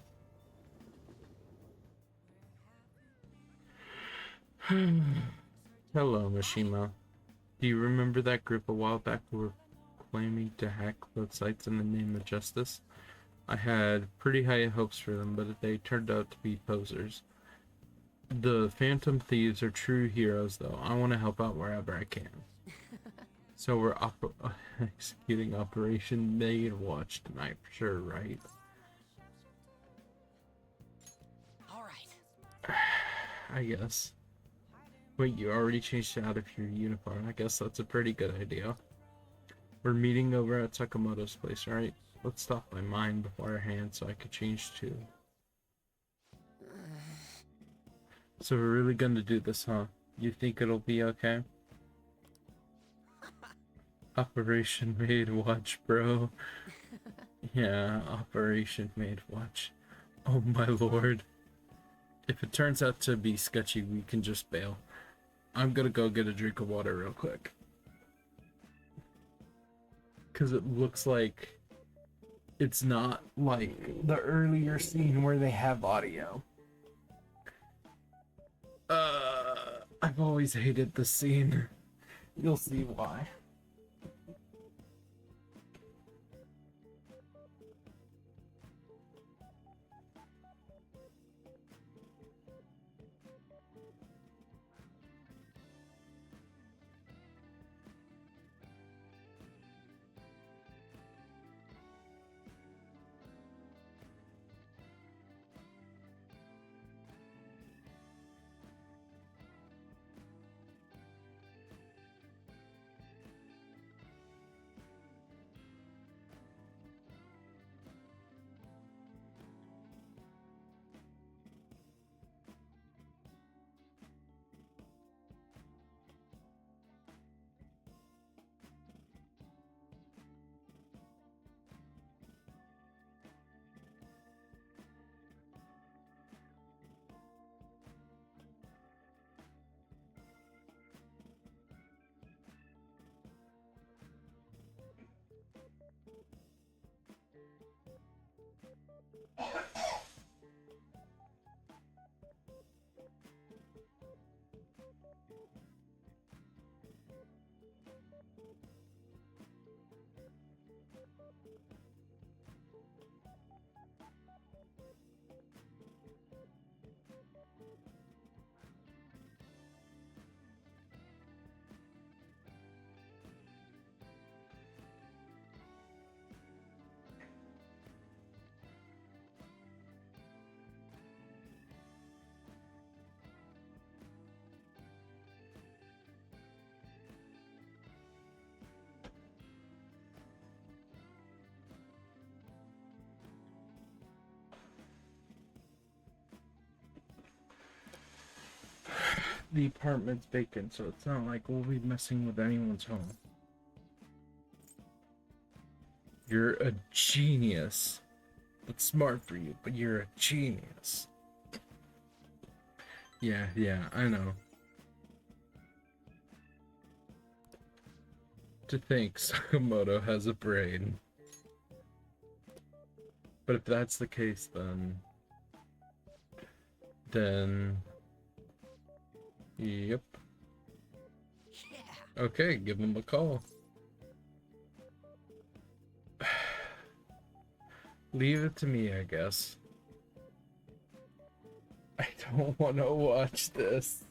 Hello, Mishima. Do you remember that group a while back who were claiming to hack websites in the name of justice? I had pretty high hopes for them, but they turned out to be posers. The Phantom Thieves are true heroes, though. I want to help out wherever I can. So we're executing Operation Maid Watch tonight, for sure, right? All right. I guess. Wait, you already changed out of your uniform. I guess that's a pretty good idea. We're meeting over at Sakamoto's place, right? Let's stop by mine before our hands so I could change too. So we're really gonna do this, huh? You think it'll be okay? Operation Maid Watch, bro. Yeah, Operation Maid Watch. Oh my lord. If it turns out to be sketchy, we can just bail. I'm gonna go get a drink of water real quick. Cause it looks like it's not like the earlier scene where they have audio. I've always hated this scene. You'll see why. The apartment's vacant, so it's not like we'll be messing with anyone's home. You're a genius. It's smart for you, but you're a genius. Yeah, I know. To think Sakamoto has a brain. But if that's the case, then... Yep. Yeah. Okay, give him a call. Leave it to me, I guess. I don't want to watch this.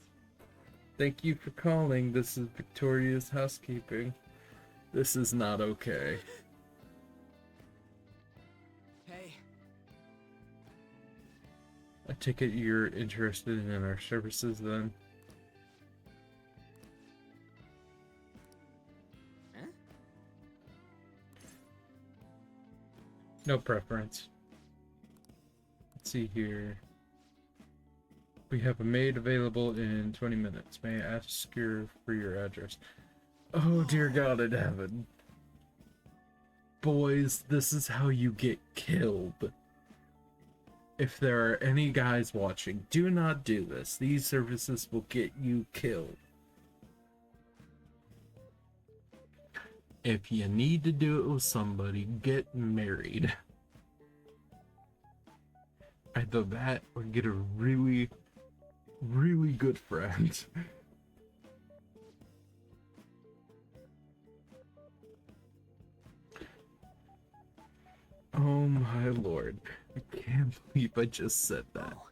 Thank you for calling. This is Victoria's Housekeeping. This is not okay. Hey. I take it you're interested in our services then? Huh? No preference. Let's see here. We have a maid available in 20 minutes. May I ask for your address? Oh dear God in heaven. Boys, this is how you get killed. If there are any guys watching, do not do this. These services will get you killed. If you need to do it with somebody, get married. Either that or get a really, really good friend. Oh my lord. I can't believe I just said that. Oh.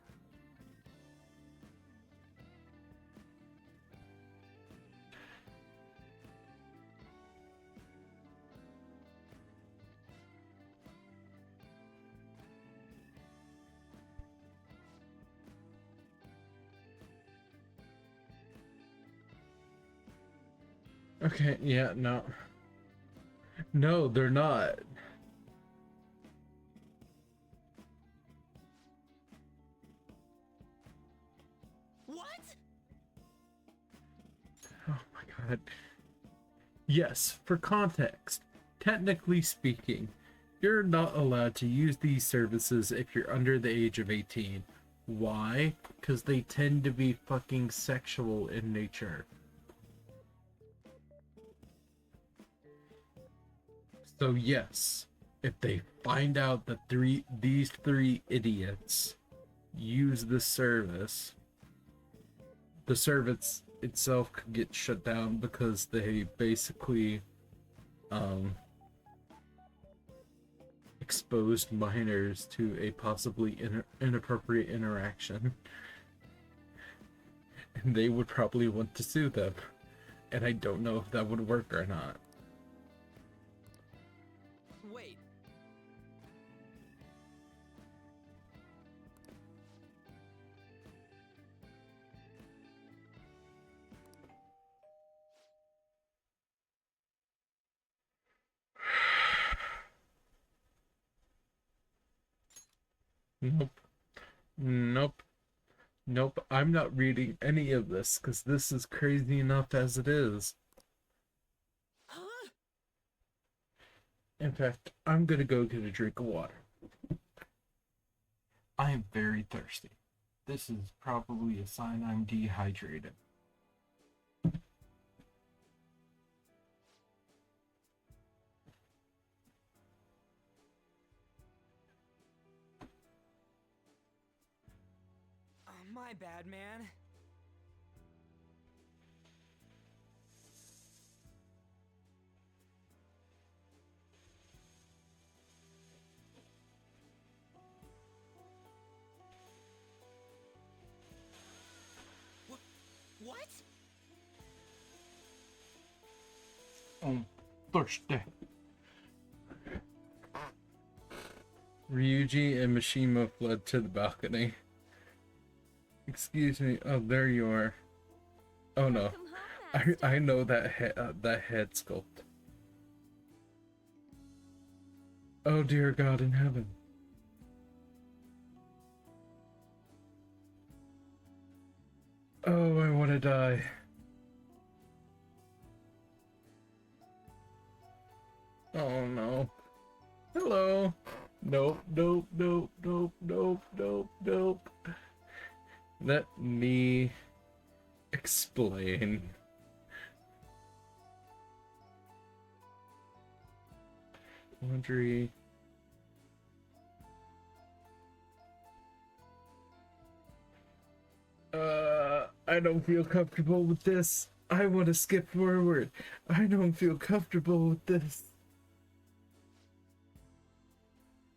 Okay, yeah, no. No, they're not. What? Oh my god. Yes, for context, technically speaking, you're not allowed to use these services if you're under the age of 18. Why? Because they tend to be fucking sexual in nature. So yes, if they find out that these three idiots use this service, the service itself could get shut down because they basically exposed minors to a possibly inappropriate interaction. And they would probably want to sue them. And I don't know if that would work or not. Wait. Nope. Nope. Nope. I'm not reading any of this because this is crazy enough as it is. Huh? In fact, I'm gonna go get a drink of water. I am very thirsty. This is probably a sign I'm dehydrated. My bad, man. What? I'm thirsty. Ryuji and Mishima fled to the balcony. Excuse me. Oh, there you are. Oh no, I know that head sculpt. Oh dear God in heaven. Oh, I want to die. Oh no. Hello. Nope, nope, nope, nope, nope, nope, nope. Let me explain. Laundry. I don't feel comfortable with this. I want to skip forward. I don't feel comfortable with this.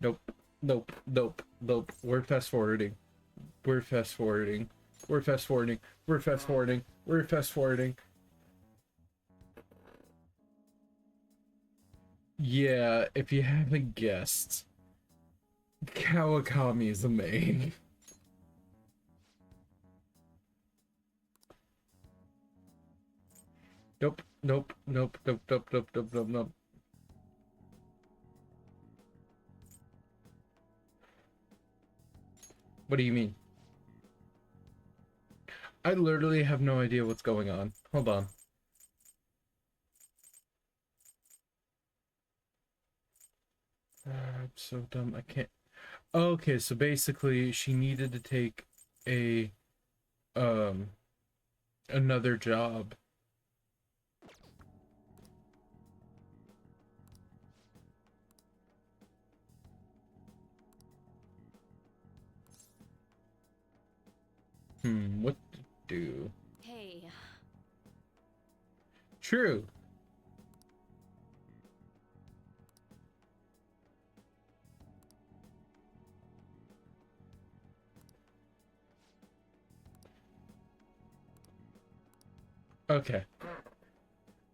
Nope, nope, nope, nope. We're fast forwarding. We're fast forwarding. We're fast forwarding. We're fast forwarding. We're fast forwarding. Yeah, if you haven't guessed, Kawakami is the main. Nope, nope, nope, nope, nope, nope, nope, nope, nope. What do you mean? I literally have no idea what's going on. Hold on. I'm so dumb. I can't. Okay, so basically she needed to take a another job. What to do? Hey, True. Okay.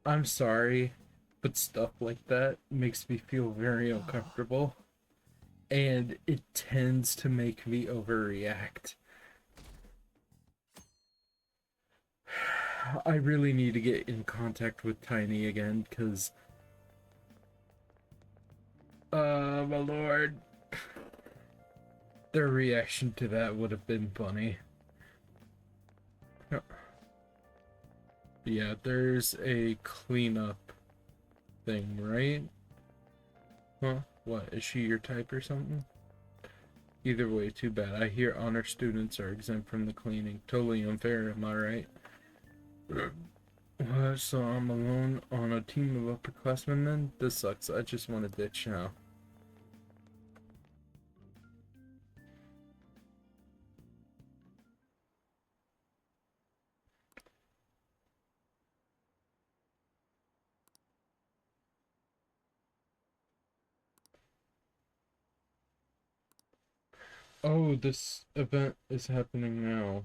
I'm sorry, but stuff like that makes me feel very uncomfortable. And it tends to make me overreact. I really need to get in contact with Tiny again, because... my lord. Their reaction to that would have been funny. Yeah, there's a cleanup thing, right? Huh? What, is she your type or something? Either way, too bad. I hear honor students are exempt from the cleaning. Totally unfair, am I right? What, so I'm alone on a team of upperclassmen then? This sucks. I just want to ditch now. Oh, this event is happening now.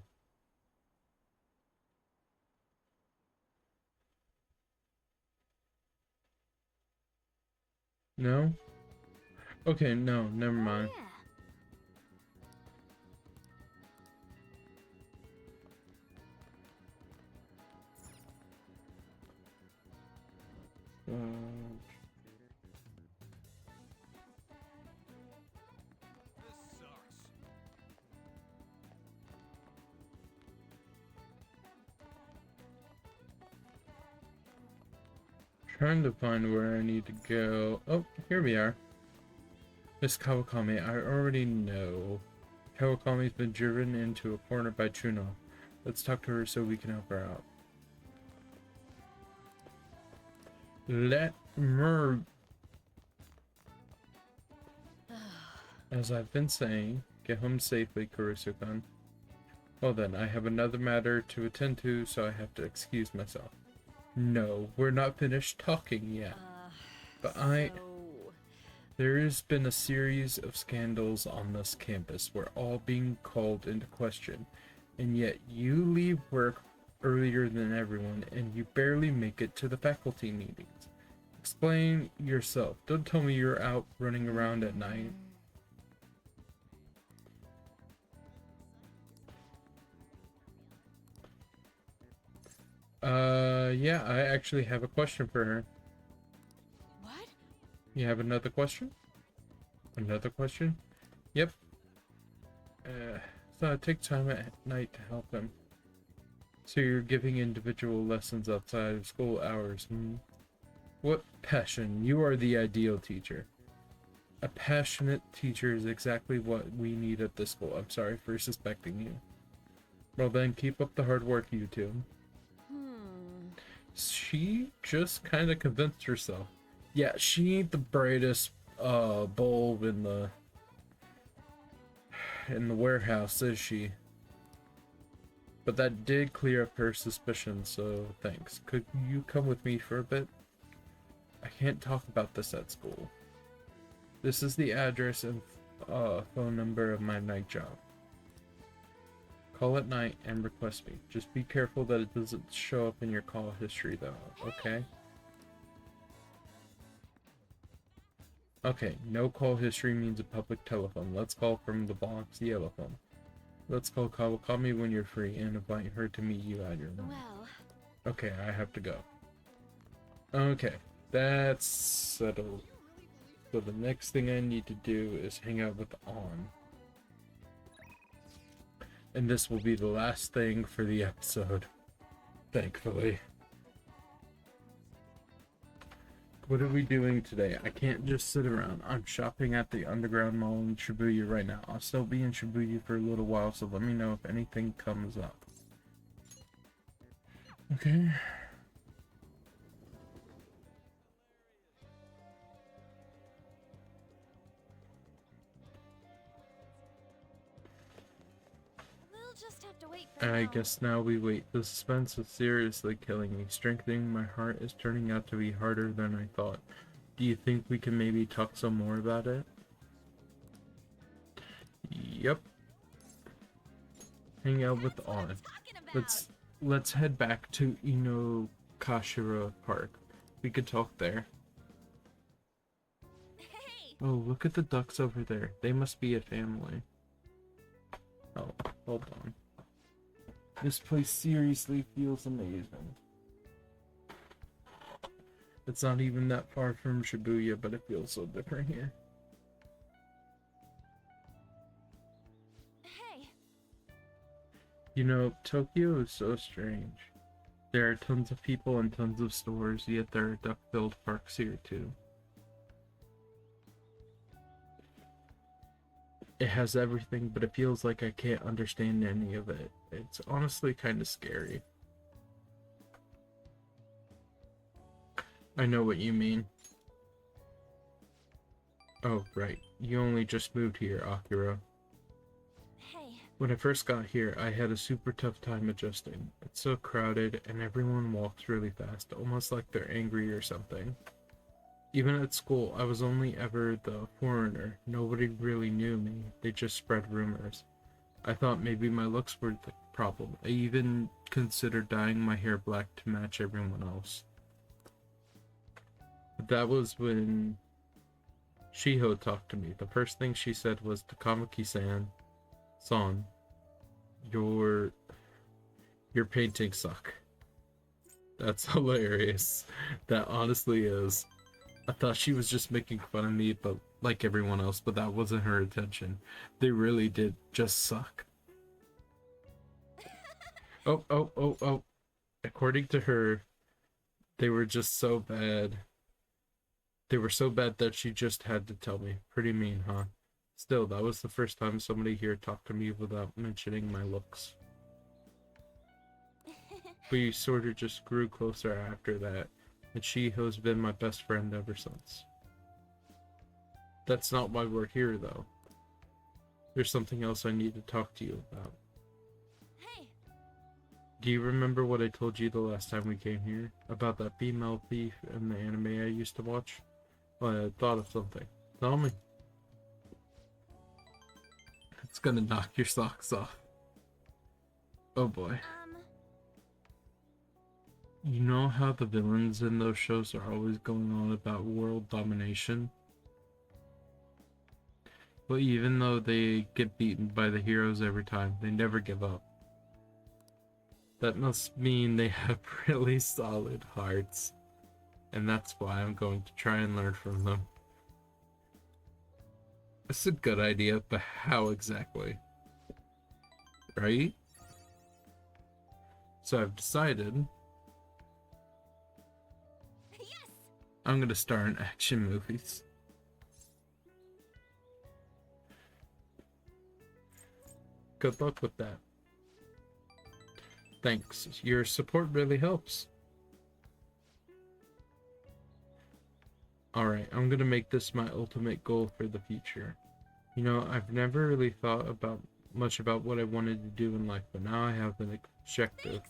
No? Okay, no, never mind. Yeah. This sucks. Trying to find where I need to go. Oh, here we are. Miss Kawakami, I already know. Kawakami's been driven into a corner by Chuno. Let's talk to her so we can help her out. Let mer. As I've been saying, get home safely, Kurusu-kun. Well then, I have another matter to attend to, so I have to excuse myself. No, we're not finished talking yet. But There's been a series of scandals on this campus. We're all being called into question. And yet you leave work earlier than everyone, and you barely make it to the faculty meetings. Explain yourself. Don't tell me you're out running around at night. Yeah, I actually have a question for her. What? You have another question? Another question? Yep. So I take time at night to help him. So you're giving individual lessons outside of school hours, hmm? What passion. You are the ideal teacher. A passionate teacher is exactly what we need at this school. I'm sorry for suspecting you. Well then, keep up the hard work, you two. She just kind of convinced herself. Yeah, she ain't the brightest bulb in the warehouse, is she? But that did clear up her suspicions, so thanks. Could you come with me for a bit? I can't talk about this at school. This is the address and phone number of my night job. Call at night and request me. Just be careful that it doesn't show up in your call history though, okay? Okay, no call history means a public telephone. Let's call from the box yellow phone. Let's call me when you're free and invite her to meet you at your room. Well. Okay, I have to go. Okay, that's settled. So the next thing I need to do is hang out with On. And this will be the last thing for the episode. Thankfully. What are we doing today? I can't just sit around. I'm shopping at the Underground Mall in Shibuya right now. I'll still be in Shibuya for a little while, so let me know if anything comes up. Okay. Just have to wait for I now. guess now we wait. The suspense is seriously killing me. Strengthening my heart is turning out to be harder than I thought. Do you think we can maybe talk some more about it? Yep. Hang out with On. Let's head back to Inokashira Park. We could talk there. Hey! Oh, look at the ducks over there. They must be a family. Oh, hold on. This place seriously feels amazing. It's not even that far from Shibuya, but it feels so different here. Hey! You know, Tokyo is so strange. There are tons of people and tons of stores, yet there are duck-filled parks here too. It has everything, but it feels like I can't understand any of it. It's honestly kind of scary. I know what you mean. Oh, right. You only just moved here, Akira. Hey. When I first got here, I had a super tough time adjusting. It's so crowded, and everyone walks really fast, almost like they're angry or something. Even at school, I was only ever the foreigner. Nobody really knew me. They just spread rumors. I thought maybe my looks were the problem. I even considered dyeing my hair black to match everyone else. But that was when Shiho talked to me. The first thing she said was, Takamaki-san, your paintings suck. That's hilarious. That honestly is. I thought she was just making fun of me, but like everyone else, but that wasn't her intention. They really did just suck. Oh. According to her, they were just so bad. They were so bad that she just had to tell me. Pretty mean, huh? Still, that was the first time somebody here talked to me without mentioning my looks. We sort of just grew closer after that. And Shiho's been my best friend ever since. That's not why we're here, though. There's something else I need to talk to you about. Do you remember what I told you the last time we came here? About that female thief and the anime I used to watch? Well, I thought of something. Tell me. It's gonna knock your socks off. Oh boy. You know how the villains in those shows are always going on about world domination? Well, even though they get beaten by the heroes every time, they never give up. That must mean they have really solid hearts. And that's why I'm going to try and learn from them. It's a good idea, but how exactly? Right? So I've decided... I'm gonna star in action movies. Good luck with that. Thanks. Your support really helps. Alright, I'm gonna make this my ultimate goal for the future. You know, I've never really thought much about what I wanted to do in life, but now I have an objective.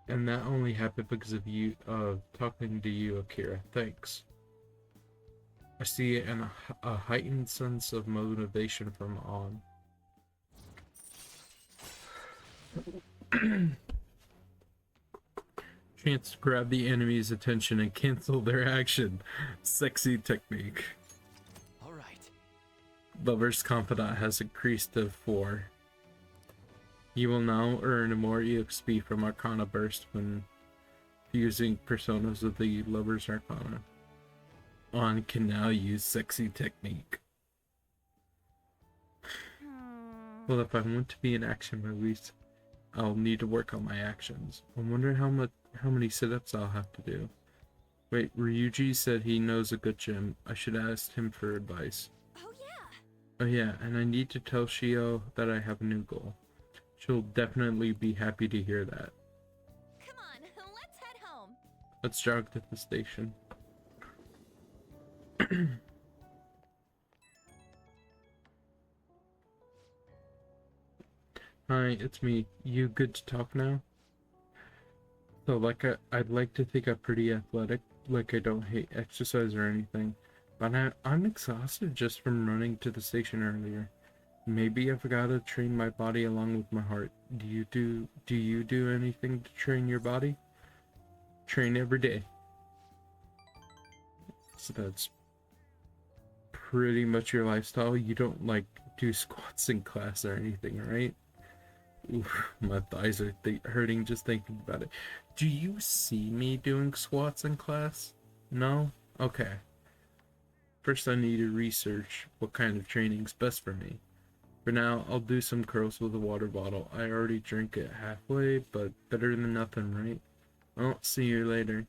And that only happened because of you, talking to you, Akira. Thanks. I see a heightened sense of motivation from on. Chance to grab the enemy's attention and cancel their action. Sexy technique. Alright. Lover's Confidant has increased to 4. You will now earn more EXP from Arcana Burst when using personas of the Lover's Arcana. On can now use Sexy Technique. Well, if I want to be in action movies, I'll need to work on my actions. I wonder how many sit-ups I'll have to do. Wait, Ryuji said he knows a good gym. I should ask him for advice. Oh yeah, and I need to tell Shio that I have a new goal. She'll definitely be happy to hear that. Come on, let's head home. Let's jog to the station. Hi, it's me. You good to talk now? So, I'd like to think I'm pretty athletic, like I don't hate exercise or anything, but I'm exhausted just from running to the station earlier. Maybe I've got to train my body along with my heart. Do you do anything to train your body? Train every day. So that's pretty much your lifestyle. You don't like do squats in class or anything, right? Oof, my thighs are hurting just thinking about it. Do you see me doing squats in class? No? Okay. First I need to research what kind of training's best for me. For now, I'll do some curls with a water bottle. I already drink it halfway, but better than nothing, right? Well, see you later.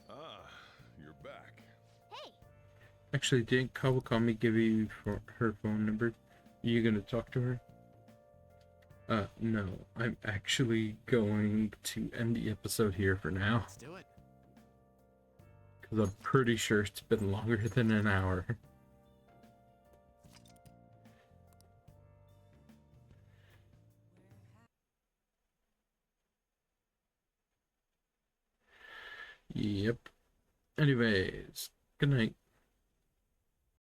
Ah, you're back. Hey! Actually, didn't Kawakami give you her phone number? You gonna talk to her? No. I'm actually going to end the episode here for now. Let's do it. Because I'm pretty sure it's been longer than an hour. Yep. Anyways, good night.